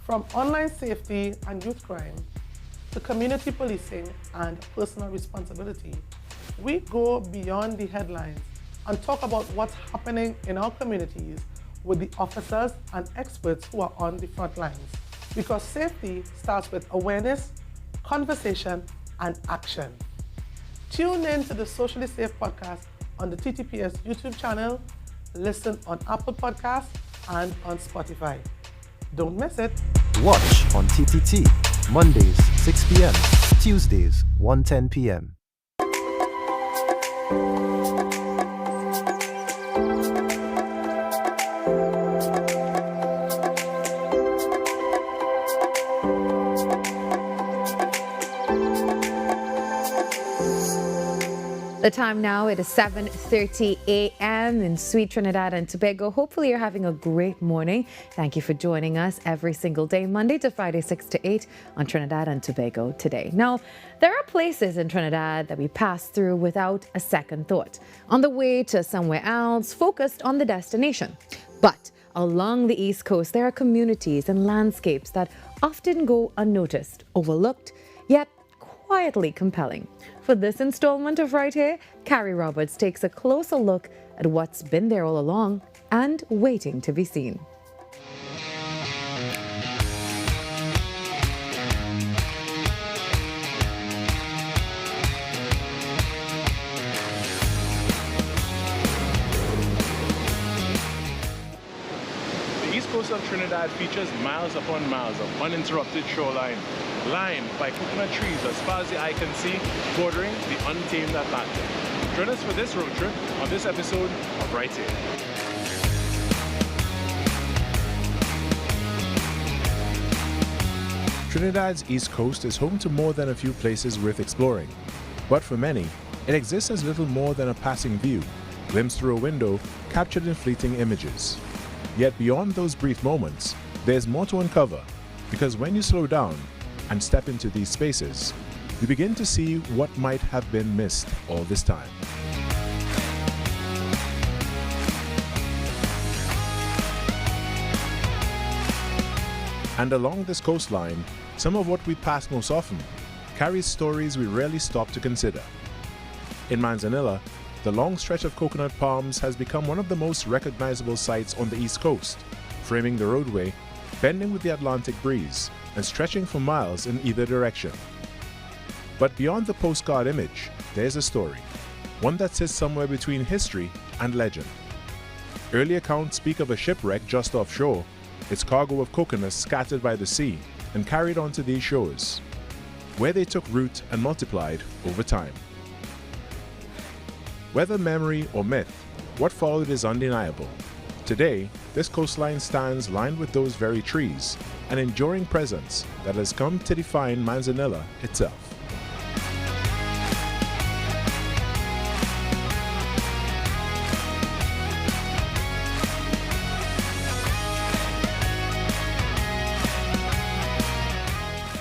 From online safety and youth crime to community policing and personal responsibility, we go beyond the headlines and talk about what's happening in our communities with the officers and experts who are on the front lines. Because safety starts with awareness, conversation, and action. Tune in to the Socially Safe podcast on the TTPS YouTube channel, listen on Apple Podcasts, and on Spotify. Don't miss it. Watch on TTT, Mondays 6 p.m., Tuesdays 1:10 p.m. The time now, it is 7:30 a.m. in sweet Trinidad and Tobago. Hopefully you're having a great morning. Thank you for joining us every single day, Monday to Friday, 6 to 8 on Trinidad and Tobago Today. Now, there are places in Trinidad that we pass through without a second thought, on the way to somewhere else, focused on the destination. But along the East Coast, there are communities and landscapes that often go unnoticed, overlooked, yet quietly compelling. For this installment of Right Here, Carrie Roberts takes a closer look at what's been there all along and waiting to be seen. The east coast of Trinidad features miles upon miles of uninterrupted shoreline, lined by coconut trees as far as the eye can see, bordering the untamed Atlantic. Join us for this road trip on this episode of Right Here. Trinidad's east coast is home to more than a few places worth exploring. But for many, it exists as little more than a passing view, glimpsed through a window, captured in fleeting images. Yet beyond those brief moments, there's more to uncover, because when you slow down and step into these spaces, you begin to see what might have been missed all this time. And along this coastline, some of what we pass most often carries stories we rarely stop to consider. In Manzanilla, the long stretch of coconut palms has become one of the most recognizable sights on the East Coast, framing the roadway, bending with the Atlantic breeze, and stretching for miles in either direction. But beyond the postcard image, there's a story, one that sits somewhere between history and legend. Early accounts speak of a shipwreck just offshore, its cargo of coconuts scattered by the sea and carried onto these shores, where they took root and multiplied over time. Whether memory or myth, what followed is undeniable. Today, this coastline stands lined with those very trees, an enduring presence that has come to define Manzanilla itself.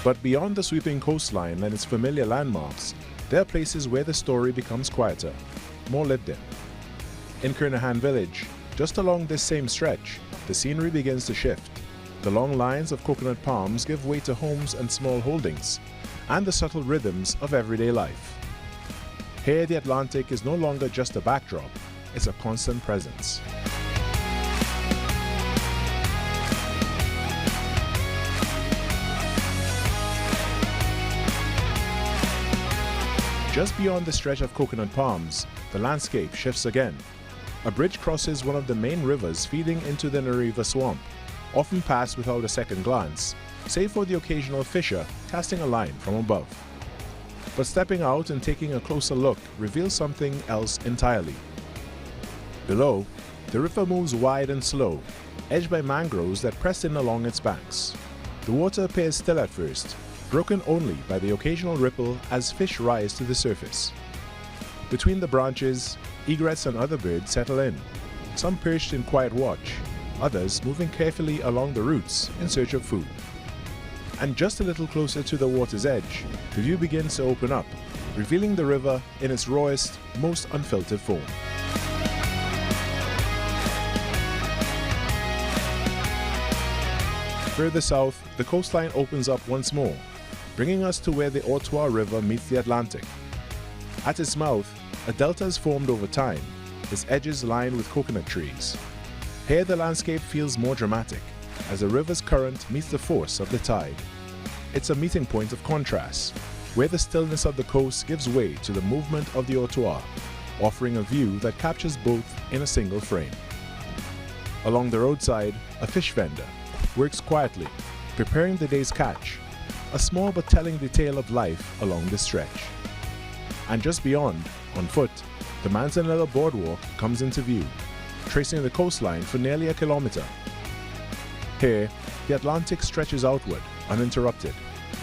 But beyond the sweeping coastline and its familiar landmarks, there are places where the story becomes quieter, more lived in. In Kernahan village, just along this same stretch, the scenery begins to shift. The long lines of coconut palms give way to homes and small holdings, and the subtle rhythms of everyday life. Here, the Atlantic is no longer just a backdrop, it's a constant presence. just beyond the stretch of coconut palms, the landscape shifts again. A bridge crosses one of the main rivers feeding into the Nariva swamp, often passed without a second glance, save for the occasional fisher casting a line from above. But stepping out and taking a closer look reveals something else entirely. Below, the river moves wide and slow, edged by mangroves that press in along its banks. The water appears still at first, broken only by the occasional ripple as fish rise to the surface. Between the branches, egrets and other birds settle in, some perched in quiet watch, others moving carefully along the roots in search of food. And just a little closer to the water's edge, the view begins to open up, revealing the river in its rawest, most unfiltered form. Further south, the coastline opens up once more, bringing us to where the Ottawa River meets the Atlantic. At its mouth, a delta is formed over time, its edges lined with coconut trees. Here the landscape feels more dramatic, as the river's current meets the force of the tide. It's a meeting point of contrast, where the stillness of the coast gives way to the movement of the Ottawa, offering a view that captures both in a single frame. Along the roadside, a fish vendor works quietly, preparing the day's catch, a small but telling detail of life along the stretch. And just beyond, on foot, the Manzanilla Boardwalk comes into view, tracing the coastline for nearly a kilometer. Here, the Atlantic stretches outward, uninterrupted,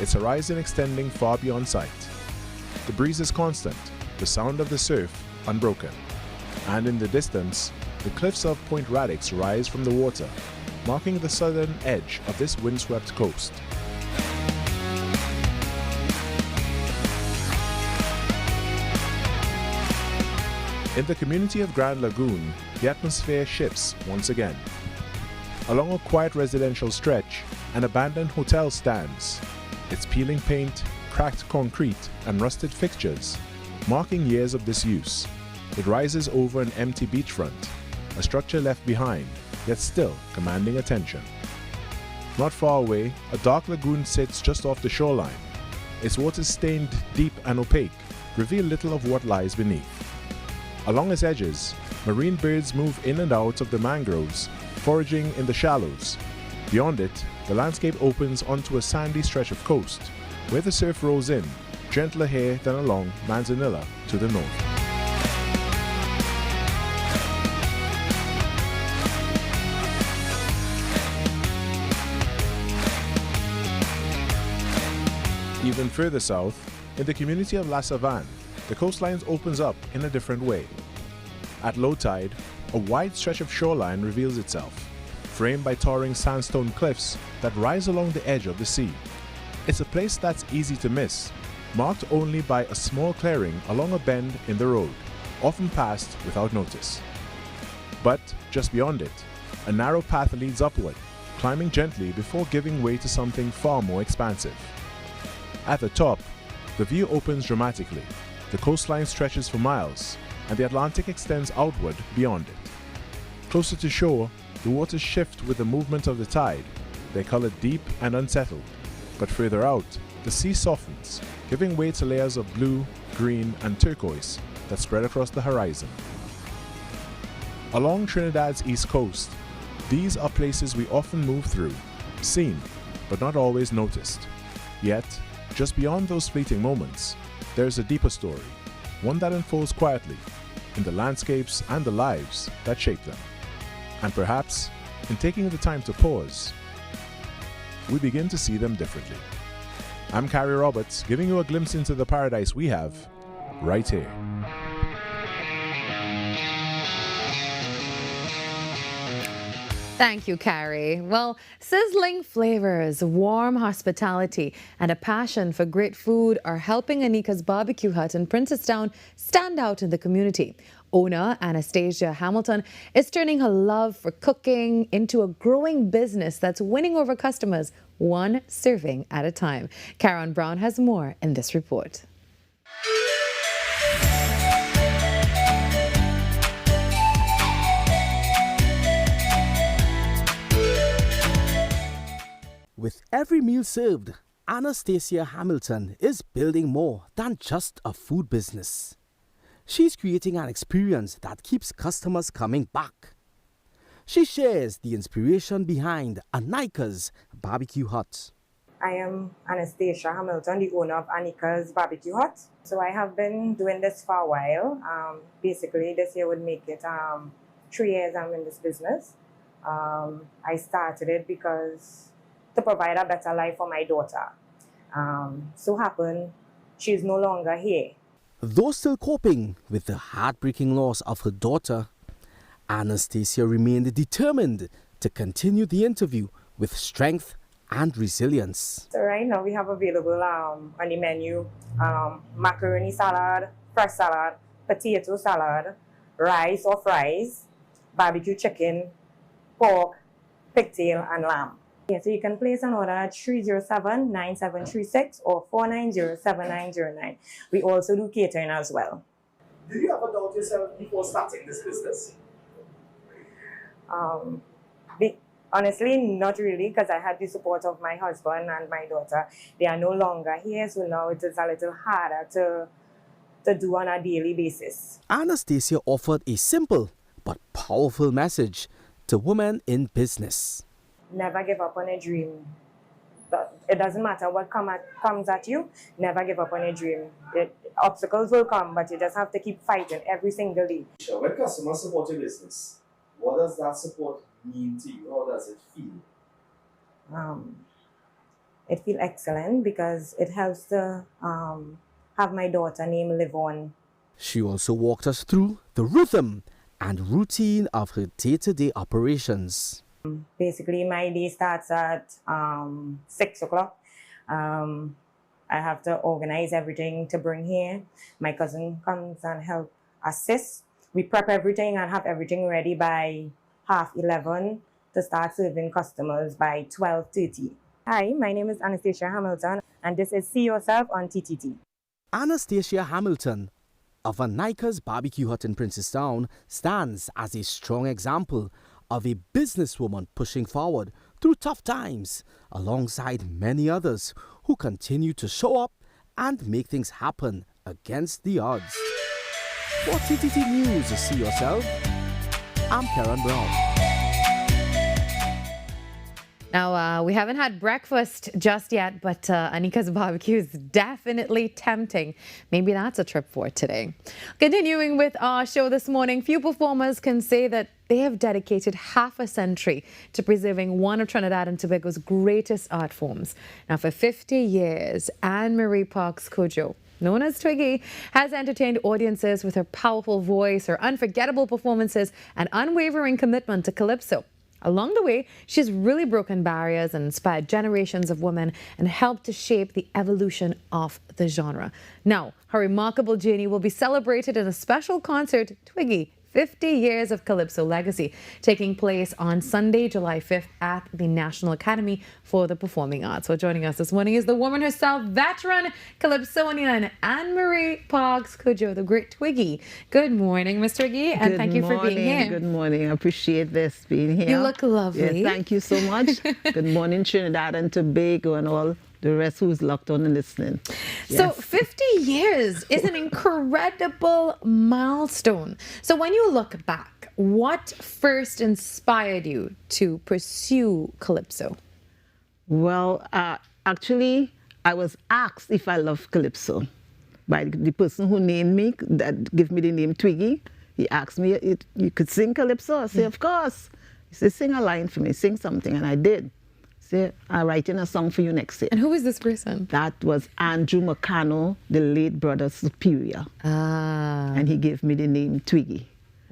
its horizon extending far beyond sight. The breeze is constant, the sound of the surf unbroken, and in the distance, the cliffs of Point Radix rise from the water, marking the southern edge of this windswept coast. In the community of Grand Lagoon, the atmosphere shifts once again. Along a quiet residential stretch, an abandoned hotel stands, its peeling paint, cracked concrete, and rusted fixtures, marking years of disuse. It rises over an empty beachfront, a structure left behind, yet still commanding attention. Not far away, a dark lagoon sits just off the shoreline. Its waters stained deep and opaque, reveal little of what lies beneath. Along its edges, marine birds move in and out of the mangroves, foraging in the shallows. Beyond it, the landscape opens onto a sandy stretch of coast, where the surf rolls in, gentler here than along Manzanilla to the north. Even further south, in the community of La Savane, the coastline opens up in a different way. At low tide, a wide stretch of shoreline reveals itself, framed by towering sandstone cliffs that rise along the edge of the sea. It's a place that's easy to miss, marked only by a small clearing along a bend in the road, often passed without notice. But just beyond it, a narrow path leads upward, climbing gently before giving way to something far more expansive. At the top, the view opens dramatically. The coastline stretches for miles, and the Atlantic extends outward beyond it. Closer to shore, the waters shift with the movement of the tide, their color deep and unsettled. But further out, the sea softens, giving way to layers of blue, green, and turquoise that spread across the horizon. Along Trinidad's east coast, these are places we often move through, seen, but not always noticed. Yet, just beyond those fleeting moments, there is a deeper story, one that unfolds quietly in the landscapes and the lives that shape them. And perhaps, in taking the time to pause, we begin to see them differently. I'm Carrie Roberts, giving you a glimpse into the paradise we have right here. Thank you, Carrie. Well, sizzling flavors, warm hospitality, and a passion for great food are helping Anika's Barbecue Hut in Princestown stand out in the community. Owner Anastasia Hamilton is turning her love for cooking into a growing business that's winning over customers one serving at a time. Karen Brown has more in this report. With every meal served, Anastasia Hamilton is building more than just a food business. She's creating an experience that keeps customers coming back. She shares the inspiration behind Anika's Barbecue Hut. I am Anastasia Hamilton, the owner of Anika's Barbecue Hut. So I have been doing this for a while. Basically, this year would make it 3 years I'm in this business. I started it because to provide a better life for my daughter. So happened, she's no longer here. Though still coping with the heartbreaking loss of her daughter, Anastasia remained determined to continue the interview with strength and resilience. So right now we have available on the menu macaroni salad, fresh salad, potato salad, rice or fries, barbecue chicken, pork, pigtail and lamb. Yeah, so you can place an order at 307-9736 or 490-7909. We also do catering as well. Did you ever doubt yourself before starting this business? Honestly, not really, because I had the support of my husband and my daughter. They are no longer here, so now it is a little harder to do on a daily basis. Anastasia offered a simple but powerful message to women in business. Never give up on a dream. It doesn't matter what comes at you, never give up on a dream. Obstacles will come, but you just have to keep fighting every single day. Sure. When customers support your business, what does that support mean to you? How does it feel? It feels excellent because it helps to have my daughter's name live on. She also walked us through the rhythm and routine of her day-to-day operations. Basically, my day starts at 6 o'clock. I have to organize everything to bring here. My cousin comes and help assist. We prep everything and have everything ready by 11:30 to start serving customers by 12:30. Hi, my name is Anastasia Hamilton, and this is See Yourself on TTT. Anastasia Hamilton of Anika's Barbecue Hut in Princestown stands as a strong example of a businesswoman pushing forward through tough times, alongside many others who continue to show up and make things happen against the odds. For TTT News, See Yourself, I'm Karen Brown. Now, we haven't had breakfast just yet, but Anika's barbecue is definitely tempting. Maybe that's a trip for today. Continuing with our show this morning, few performers can say that they have dedicated half a century to preserving one of Trinidad and Tobago's greatest art forms. Now, for 50 years, Anne-Marie Parks Cudjoe, known as Twiggy, has entertained audiences with her powerful voice, her unforgettable performances, and unwavering commitment to Calypso. Along the way, she's really broken barriers and inspired generations of women and helped to shape the evolution of the genre. Now, her remarkable journey will be celebrated in a special concert, Twiggy, 50 Years of Calypso Legacy, taking place on Sunday, July 5th at the National Academy for the Performing Arts. So joining us this morning is the woman herself, veteran Calypsonian, Anne-Marie Parks Cudjoe, the great Twiggy. Good morning, Miss Twiggy, and thank you for being here. Good morning. I appreciate this being here. You look lovely. Yes, thank you so much. Good morning, Trinidad and Tobago and all the rest who's locked on and listening. So 50 years is an incredible milestone. So when you look back, what first inspired you to pursue Calypso? Well, actually, I was asked if I love Calypso by the person who named me, that gave me the name Twiggy. He asked me, you could sing Calypso? I said, of course. He said, sing a line for me, sing something, and I did. I'm writing a song for you next year. And who is this person? That was Andrew McCannell, the late brother superior. And he gave me the name Twiggy.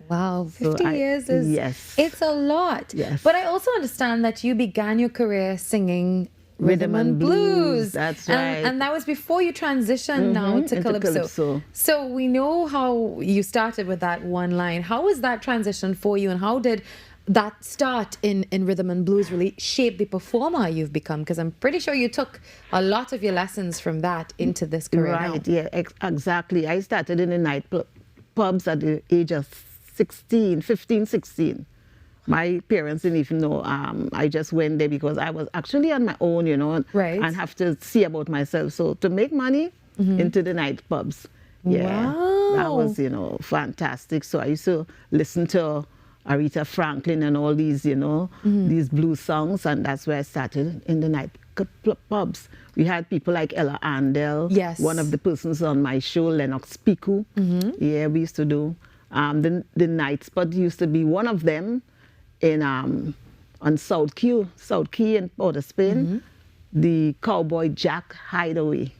Wow, 50 years is, yes. It's a lot. Yes. But I also understand that you began your career singing rhythm and blues. That's right. And that was before you transitioned now to Calypso. So we know how you started with that one line. How was that transition for you, and how did that start in rhythm and blues really shape the performer you've become? Because I'm pretty sure you took a lot of your lessons from that into this career. Right, yeah, exactly. I started in the night pubs at the age of 15, 16. My parents didn't even know. I just went there because I was actually on my own, you know, and have to see about myself. So to make money into the night pubs, that was, you know, fantastic. So I used to listen to Aretha Franklin and all these, you know, these blues songs, and that's where I started in the night pubs. We had people like Ella Andel, one of the persons on my show, Lennox Piku. Yeah, we used to do the night spot used to be one of them in on South Key in Port of Spain, the Cowboy Jack Hideaway.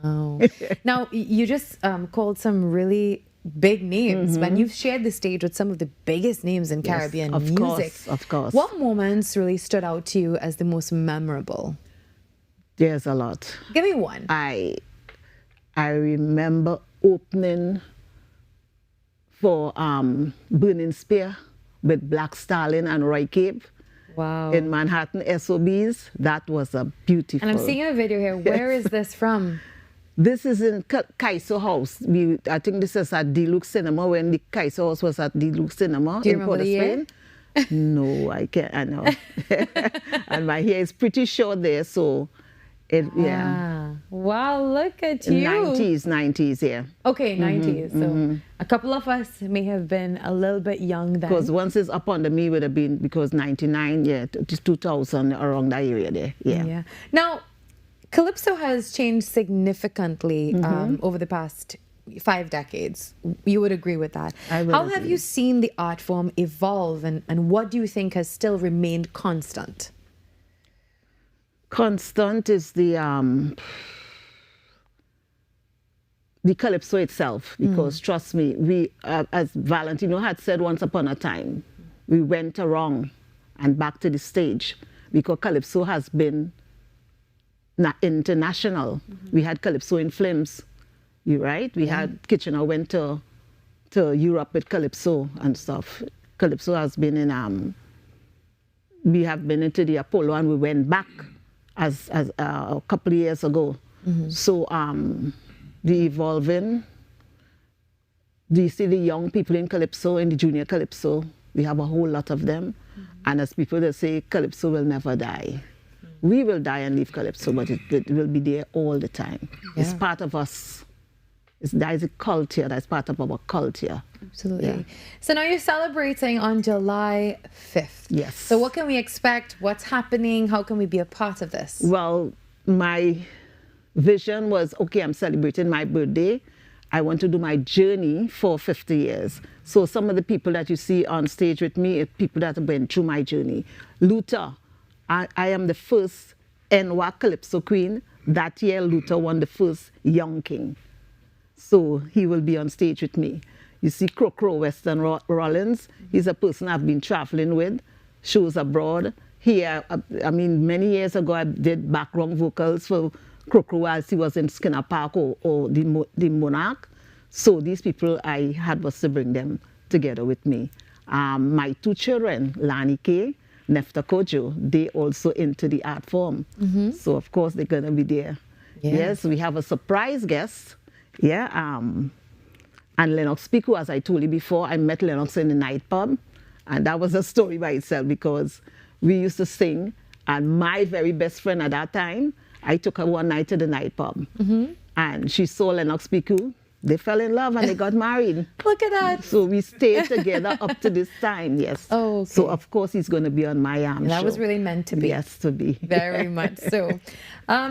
Wow. Now, you just called some really big names, but you've shared the stage with some of the biggest names in Caribbean music. Of course. What moments really stood out to you as the most memorable? There's a lot. Give me one. I remember opening for Burning Spear with Black Stallion and Roy Cape. Wow. In Manhattan SOBs. That was a beautiful. And I'm seeing a video here. Where is this from? This is in Kaiso House. I think this is at Deluxe Cinema when the Kaiso House was at Deluxe Cinema. Do you in remember Port of the year? Spain. No, I can't. I know. And my hair is pretty short there, so yeah. Wow, look at you. 90s, yeah. Okay, 90s. So a couple of us may have been a little bit young then. Because once it's up under me would have been, because 99, yeah, 2000, around that area there, yeah. Now, Calypso has changed significantly over the past 5 decades. You would agree with that. How have you seen the art form evolve, and what do you think has still remained constant? Constant is the Calypso itself, because trust me, we, as Valentino had said once upon a time, we went around and back to the stage, because Calypso has been international. We had Calypso in films, right? We had Kitchener went to Europe with Calypso and stuff. Calypso has been in, we have been into the Apollo, and we went back as a couple of years ago. So the evolving, do you see the young people in Calypso, in the junior Calypso? We have a whole lot of them. And as people that say, Calypso will never die. We will die and leave Calypso, but it will be there all the time. It's part of us. That is a culture, that's part of our culture. Absolutely. Yeah. So now you're celebrating on July 5th. Yes. So what can we expect? What's happening? How can we be a part of this? Well, my vision was, okay, I'm celebrating my birthday. I want to do my journey for 50 years. So some of the people that you see on stage with me are people that have been through my journey. Luther, I am the first NWA Calypso Queen. That year, Luther won the first Young King. So he will be on stage with me. You see Crow Weston Rollins, he's a person I've been traveling with, shows abroad. Here, I mean, many years ago, I did background vocals for Crow whilst he was in Skinner Park or the Monarch. So these people, I had was to bring them together with me. My 2 children, Lani K, Nefta Kojo, they also into the art form. So of course, they're gonna be there. Yes, we have a surprise guest. And Lennox Piku, as I told you before, I met Lennox in the night pub, and that was a story by itself, because we used to sing, and my very best friend at that time, I took her one night to the night pub, and she saw Lennox Piku. They fell in love and they got married. Look at that. So we stayed together up to this time, yes. Oh, okay. So of course he's going to be on my show. That was really meant to be. Yes, to be. Very much so.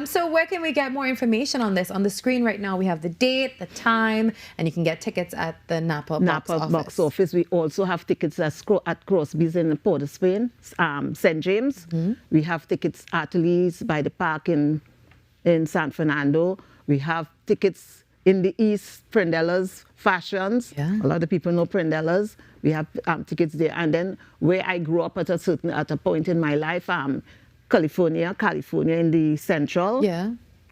So where can we get more information on this? On the screen right now, we have the date, the time, and you can get tickets at the Napa box office. We also have tickets at Crosby's in Port of Spain, St. James. We have tickets at Lee's by the park in San Fernando. We have tickets in the East, Prendella's Fashions. A lot of people know Prendella's. We have tickets there. And then where I grew up at a point in my life, California in the Central.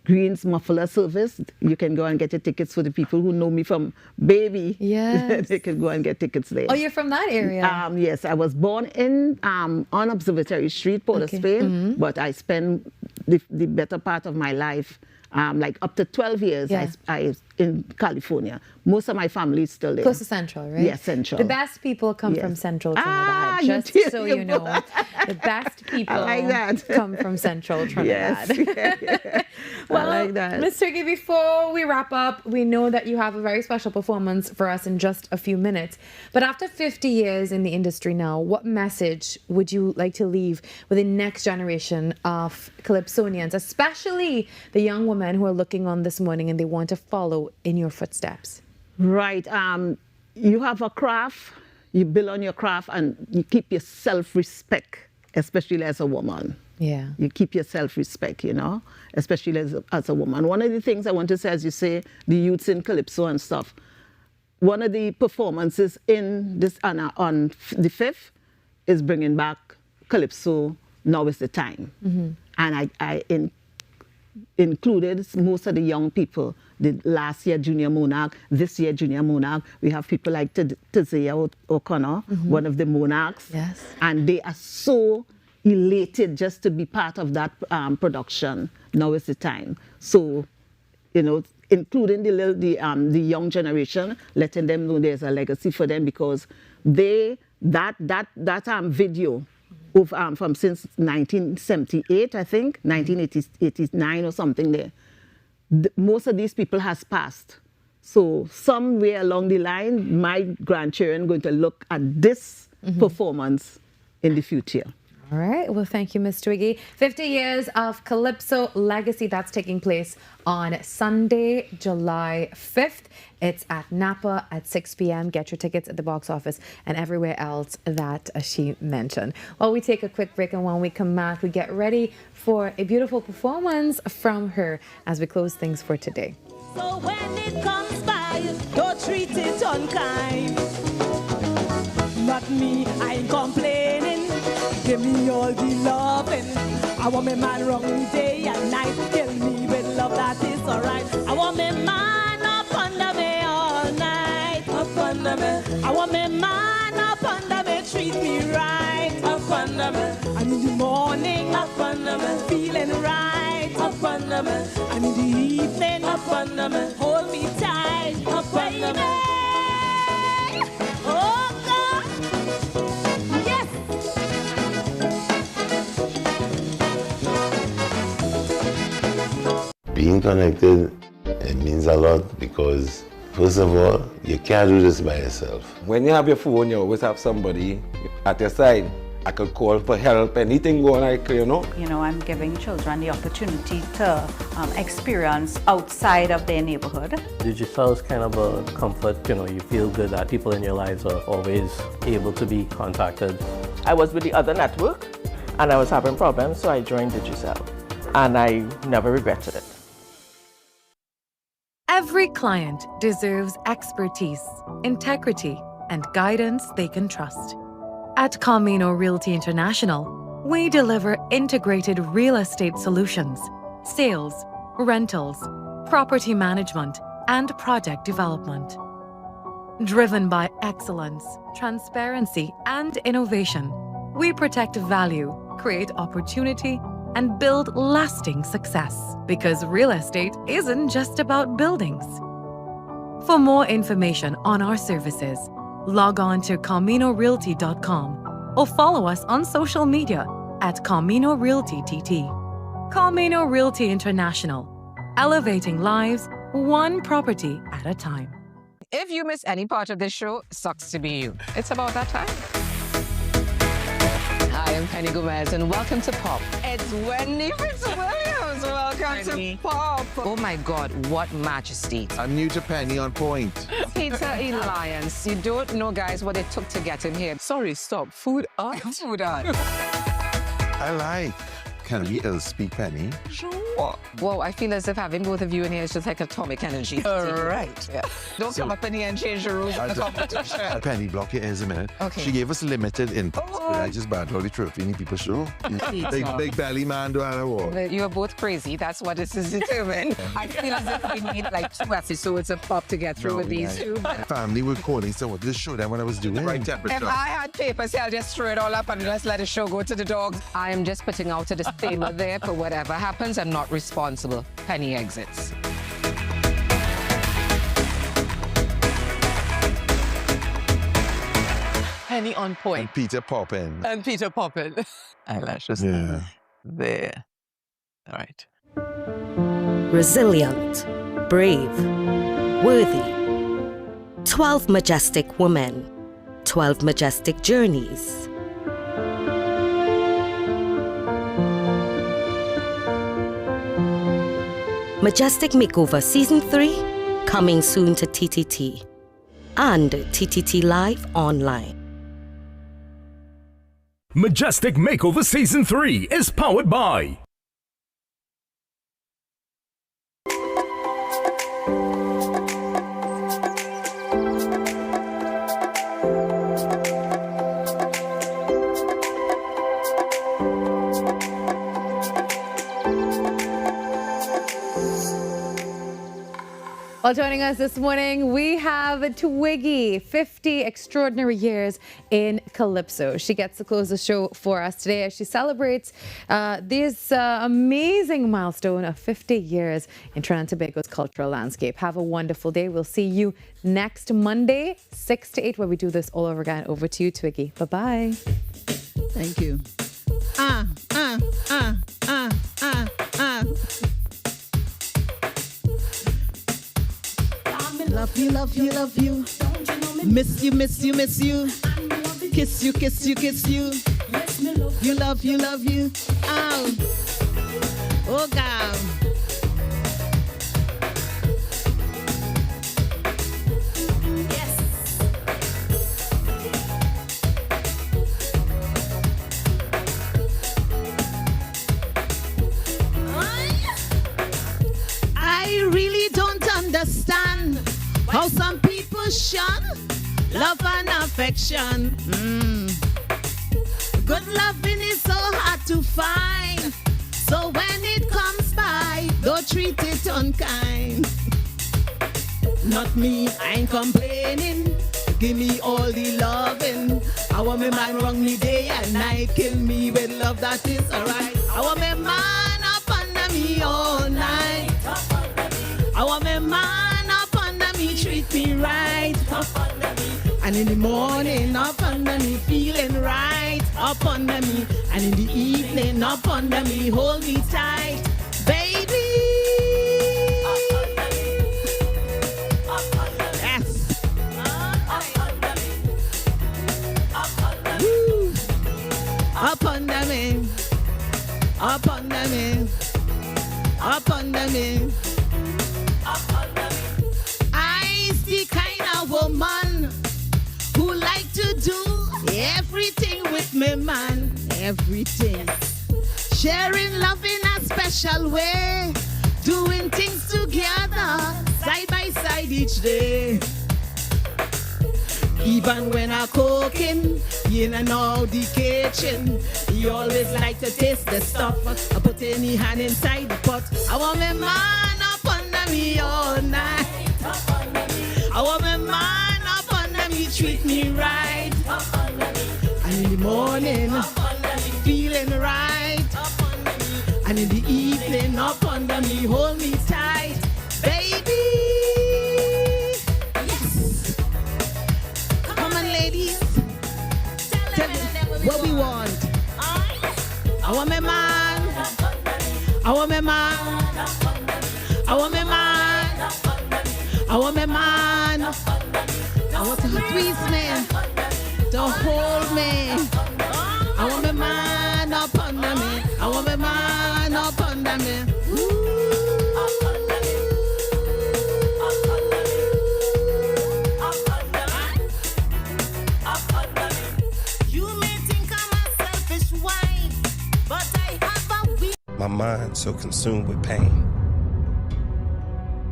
Green's Muffler Service. You can go and get your tickets for the people who know me from baby. They can go and get tickets there. Oh, you're from that area? Yes, I was born in on Observatory Street, Port of Spain, but I spent the better part of my life, like up to 12 years, I in California. Most of my family is still there. Close to Central, right? Yes, Central. The best people come Yes. from Central Trinidad. Just so you know, the best people like that. come from Central Trinidad. Yes. Well, I like that. Ms. Twiggy, before we wrap up, we know that you have a very special performance for us in just a few minutes. But after 50 years in the industry now, what message would you like to leave with the next generation of Calypsonians, especially the young women who are looking on this morning and they want to follow in your footsteps? Right. You have a craft, you build on your craft, and you keep your self-respect, especially as a woman. Yeah. You keep your self-respect, especially as a woman. One of the things I want to say, as you say, the youths in Calypso and stuff, one of the performances in this on the 5th is bringing back Calypso, Now is the Time. Mm-hmm. And I included most of the young people. The last year Junior Monarch, this year Junior Monarch. We have people like Tazea O'Connor, one of the Monarchs. Yes. And they are so elated just to be part of that production. Now is the time. So, including the young generation, letting them know there's a legacy for them, because that video from since 1978, I think, 1989 or something there. Most of these people has passed. So somewhere along the line, my grandchildren going to look at this performance in the future. All right. Well, thank you, Ms. Twiggy. 50 years of Calypso legacy. That's taking place on Sunday, July 5th. It's at Napa at 6 p.m. Get your tickets at the box office and everywhere else that she mentioned. Well, we take a quick break, and when we come back, we get ready for a beautiful performance from her as we close things for today. So when it comes by, don't treat it unkind. Not me, I ain't complaining. Give me all the loving. I want my man wrong me day and night. Kill me with love, that is alright. I want my man up under me all night. Up under me. I want my man up under me, treat me right. Up under me. And in the morning, up under me, feeling right. Up under me. And in the evening, up under me, hold me tight. Up under me. Oh God. Yes. Being connected, it means a lot, because first of all, you can't do this by yourself. When you have your phone, you always have somebody at your side. I could call for help, anything going like, I'm giving children the opportunity to experience outside of their neighborhood. Digital is kind of a comfort, you feel good that people in your lives are always able to be contacted. I was with the other network and I was having problems, so I joined Digicel, and I never regretted it. Every client deserves expertise, integrity, and guidance they can trust. At Camino Realty International, we deliver integrated real estate solutions, sales, rentals, property management, and project development. Driven by excellence, transparency, and innovation, we protect value, create opportunity, and build lasting success. Because real estate isn't just about buildings. For more information on our services, log on to CaminoRealty.com or follow us on social media at Camino Realty TT. Camino Realty International, elevating lives one property at a time. If you miss any part of this show, sucks to be you. It's about that time. Hi, I'm Penny Gomez, and welcome to Pop. It's Wendy Fitzwilliams. Welcome to Pop. Oh my God, what majesty. I'm new to Penny on point. Peter Alliance. You don't know, guys, what it took to get him here. Sorry, stop. Food art. Food art. I like. Can we speak Penny? Sure. Whoa, I feel as if having both of you in here is just like atomic energy. All right. Yeah. Don't come up in here and change the rules of the competition. Penny, block your ears a minute. Okay. She gave us limited input. But I just bad all the truth. Any people show? big belly man do I award. You are both crazy. That's what this is determined. I feel as if we need like 2 episodes of Pop to get through with these two. My family were calling, so I wanted to show them what I was doing. Right temperature. If I had papers, I'll just throw it all up and just let the show go to the dogs. I am just putting out a disclaimer there for whatever happens. I'm not responsible. Penny exits. penny on point. And Peter Poppin. And Peter Poppin. Eyelashes. Yeah. There. All right. Resilient, brave, worthy. 12 majestic women, 12 majestic journeys. Majestic Makeover Season 3, coming soon to TTT and TTT Live Online. Majestic Makeover Season 3 is powered by Well, joining us this morning, we have Twiggy, 50 extraordinary years in Calypso. She gets to close the show for us today as she celebrates this amazing milestone of 50 years in Trinidad and Tobago's cultural landscape. Have a wonderful day. We'll see you next Monday, 6 to 8, where we do this all over again. Over to you, Twiggy. Bye-bye. Thank you. Love you, love you, love you. Miss you, miss you, miss you. Kiss you, kiss you, kiss you. You love you, love you. Oh, God. I really don't understand how some people shun love and affection. Good loving is so hard to find. So when it comes by, don't treat it unkind. Not me, I ain't complaining. Give me all the loving. I want my man wrong me day and night. Kill me with love that is alright. I want my man up under me all night. I want my man up under me, treat me right. And in the morning, up under me, feeling right. Up under me, and in the evening, up under me, hold me tight, baby. Yes. Woo. Up under me, up under me, up under me. I's the kind of woman who like to do everything with me, man. Everything. Sharing love in a special way. Doing things together, side by side each day. Even when I'm cooking, in and out the kitchen, he always like to taste the stuff. I put any hand inside the pot. I want my man up under me all night. I want my man up under me, treat me right. And in the morning, feeling right. And in the evening, up under me, hold me tight, baby. Yes. Come on, ladies. Tell me what we want. I want my man. I want my man. I want my man. I want my man. I want to squeeze me, to hold me. I want my man up under me. I want my man up under me. You may think I'm a selfish wife, but I have a weak. My mind's so consumed with pain.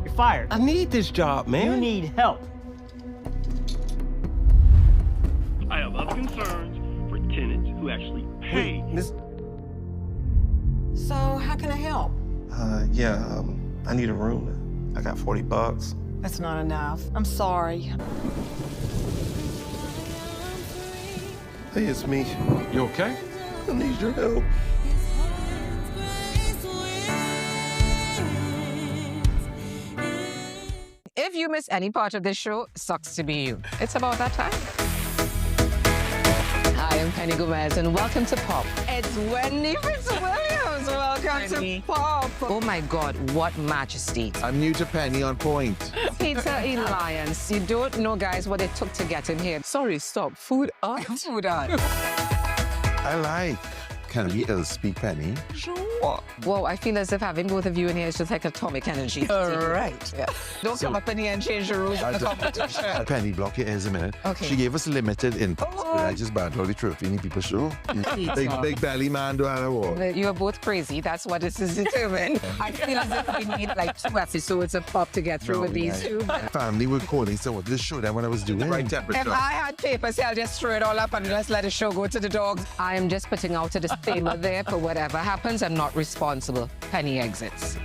You're fired. I need this job, man. You need help. I have other concerns for tenants who actually pay. Miss. So how can I help? I need a room. I got $40. That's not enough. I'm sorry. Hey, it's me. You okay? I need your help. If you miss any part of this show, sucks to be you. It's about that time. I am Penny Gomez, and welcome to Pop. It's Wendy Fitzwilliams. Welcome to Pop. Oh my God, what majesty. I'm new to Penny on point. Peter Alliance. You don't know, guys, what it took to get him here. Sorry, stop. Food art? Food art. I like. Can we speak Penny? Sure. Whoa, I feel as if having both of you in here is just like atomic energy. All right. Yeah. Don't come up in here and change the rules of the competition. Penny, block your ears a minute. Okay. She gave us limited input. I just bad told the truth. Any people show? Big belly man do I war. You are both crazy. That's what this is determined. I feel as if we need like 2 episodes of Pop to get through with these two. Family were calling, so what? Just show them what I was doing. Right temperature. If I had papers, I'll just throw it all up and just let the show go to the dogs. I am just putting out a disclaimer there for whatever happens. I'm not responsible. Penny exits.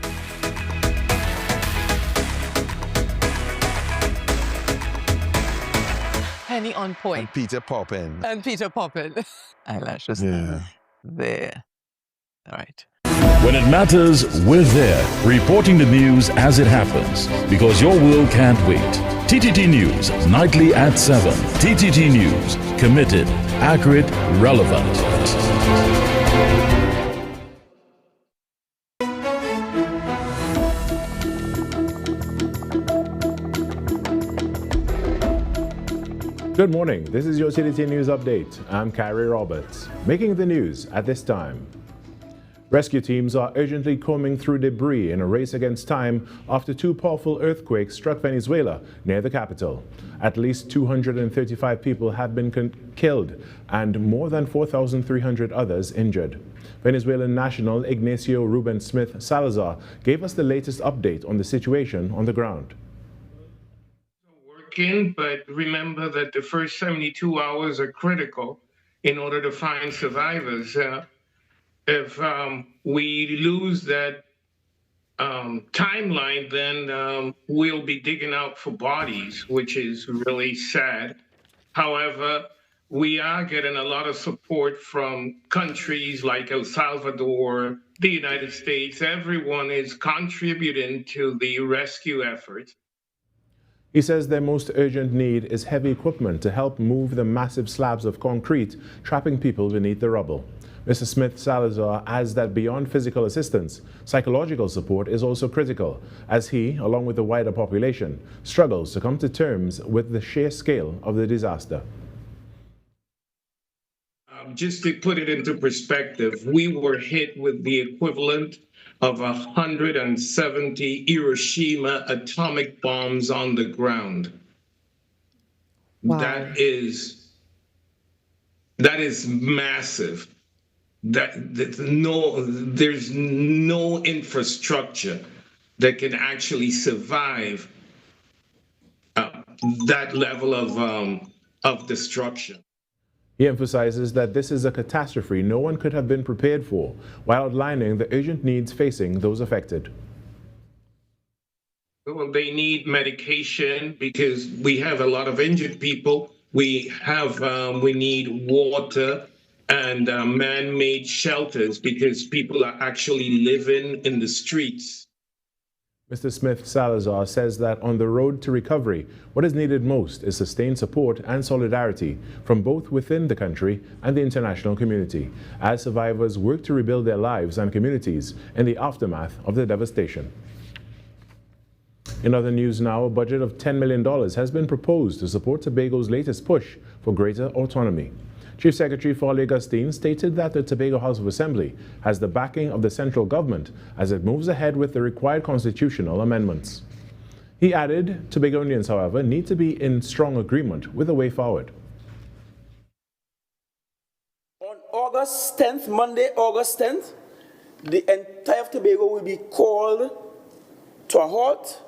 Penny on point. And Peter Poppin. And Peter Poppin. Eyelashes. Yeah. There. All right. When it matters, we're there, reporting the news as it happens, because your world can't wait. TTT News, nightly at 7. TTT News, committed, accurate, relevant. Good morning. This is your TTT News Update. I'm Carrie Roberts. Making the news at this time. Rescue teams are urgently combing through debris in a race against time after 2 powerful earthquakes struck Venezuela near the capital. At least 235 people have been killed and more than 4,300 others injured. Venezuelan national Ignacio Ruben Smith Salazar gave us the latest update on the situation on the ground. But remember that the first 72 hours are critical in order to find survivors. If we lose that timeline, then we'll be digging out for bodies, which is really sad. However, we are getting a lot of support from countries like El Salvador, the United States. Everyone is contributing to the rescue effort. He says their most urgent need is heavy equipment to help move the massive slabs of concrete trapping people beneath the rubble. Mr. Smith Salazar adds that beyond physical assistance, psychological support is also critical, as he, along with the wider population, struggles to come to terms with the sheer scale of the disaster. Just to put it into perspective, we were hit with the equivalent of 170 Hiroshima atomic bombs on the ground. Wow. That is massive. There's no infrastructure that can actually survive that level of destruction. He emphasizes that this is a catastrophe no one could have been prepared for, while outlining the urgent needs facing those affected. Well, they need medication because we have a lot of injured people. We need water and man-made shelters because people are actually living in the streets. Mr. Smith Salazar says that on the road to recovery, what is needed most is sustained support and solidarity from both within the country and the international community, as survivors work to rebuild their lives and communities in the aftermath of the devastation. In other news now, a budget of $10 million has been proposed to support Tobago's latest push for greater autonomy. Chief Secretary Foley Augustine stated that the Tobago House of Assembly has the backing of the central government as it moves ahead with the required constitutional amendments. He added, Tobagonians, however, need to be in strong agreement with the way forward. On August 10th, Monday, August 10th, the entire Tobago will be called to a halt,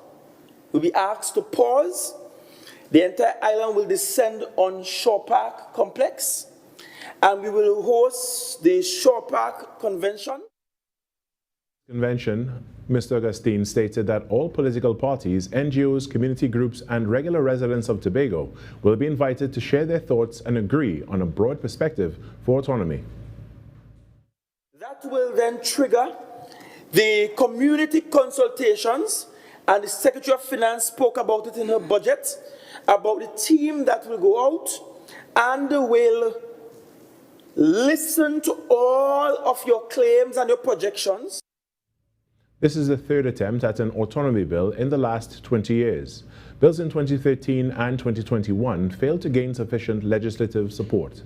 will be asked to pause. The entire island will descend on Shore Park Complex, and we will host the Shore Park Convention. Mr. Augustine stated that all political parties, NGOs, community groups, and regular residents of Tobago will be invited to share their thoughts and agree on a broad perspective for autonomy. That will then trigger the community consultations, and the Secretary of Finance spoke about it in her budget, about the team that will go out and will listen to all of your claims and your projections. This is the third attempt at an autonomy bill in the last 20 years. Bills in 2013 and 2021 failed to gain sufficient legislative support.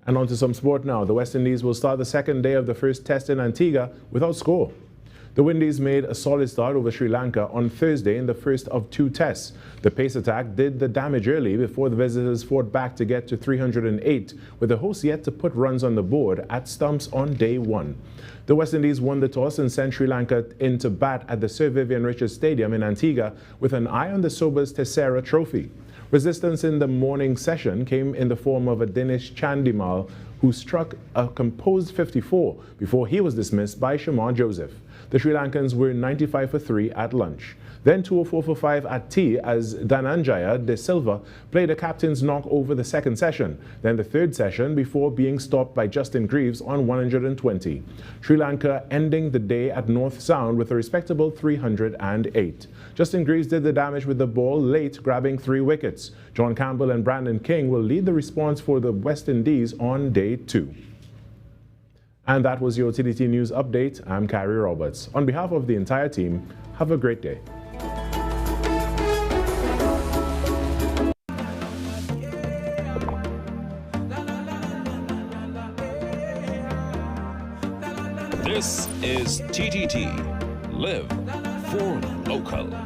And on to some sport now. The West Indies will start the second day of the first test in Antigua without score. The Windies made a solid start over Sri Lanka on Thursday in the first of 2 tests. The pace attack did the damage early before the visitors fought back to get to 308, with the hosts yet to put runs on the board at stumps on day 1. The West Indies won the toss and sent Sri Lanka in to bat at the Sir Vivian Richards Stadium in Antigua with an eye on the Sobers Tessera Trophy. Resistance in the morning session came in the form of a Dinesh Chandimal, who struck a composed 54 before he was dismissed by Shamar Joseph. The Sri Lankans were 95 for 3 at lunch. Then 204 for 5 at tea as Dhananjaya De Silva played a captain's knock over the second session, then the third session before being stopped by Justin Greaves on 120. Sri Lanka ending the day at North Sound with a respectable 308. Justin Greaves did the damage with the ball late, grabbing 3 wickets. John Campbell and Brandon King will lead the response for the West Indies on day 2. And that was your TTT News Update. I'm Carrie Roberts. On behalf of the entire team, have a great day. This is TTT. Live for local.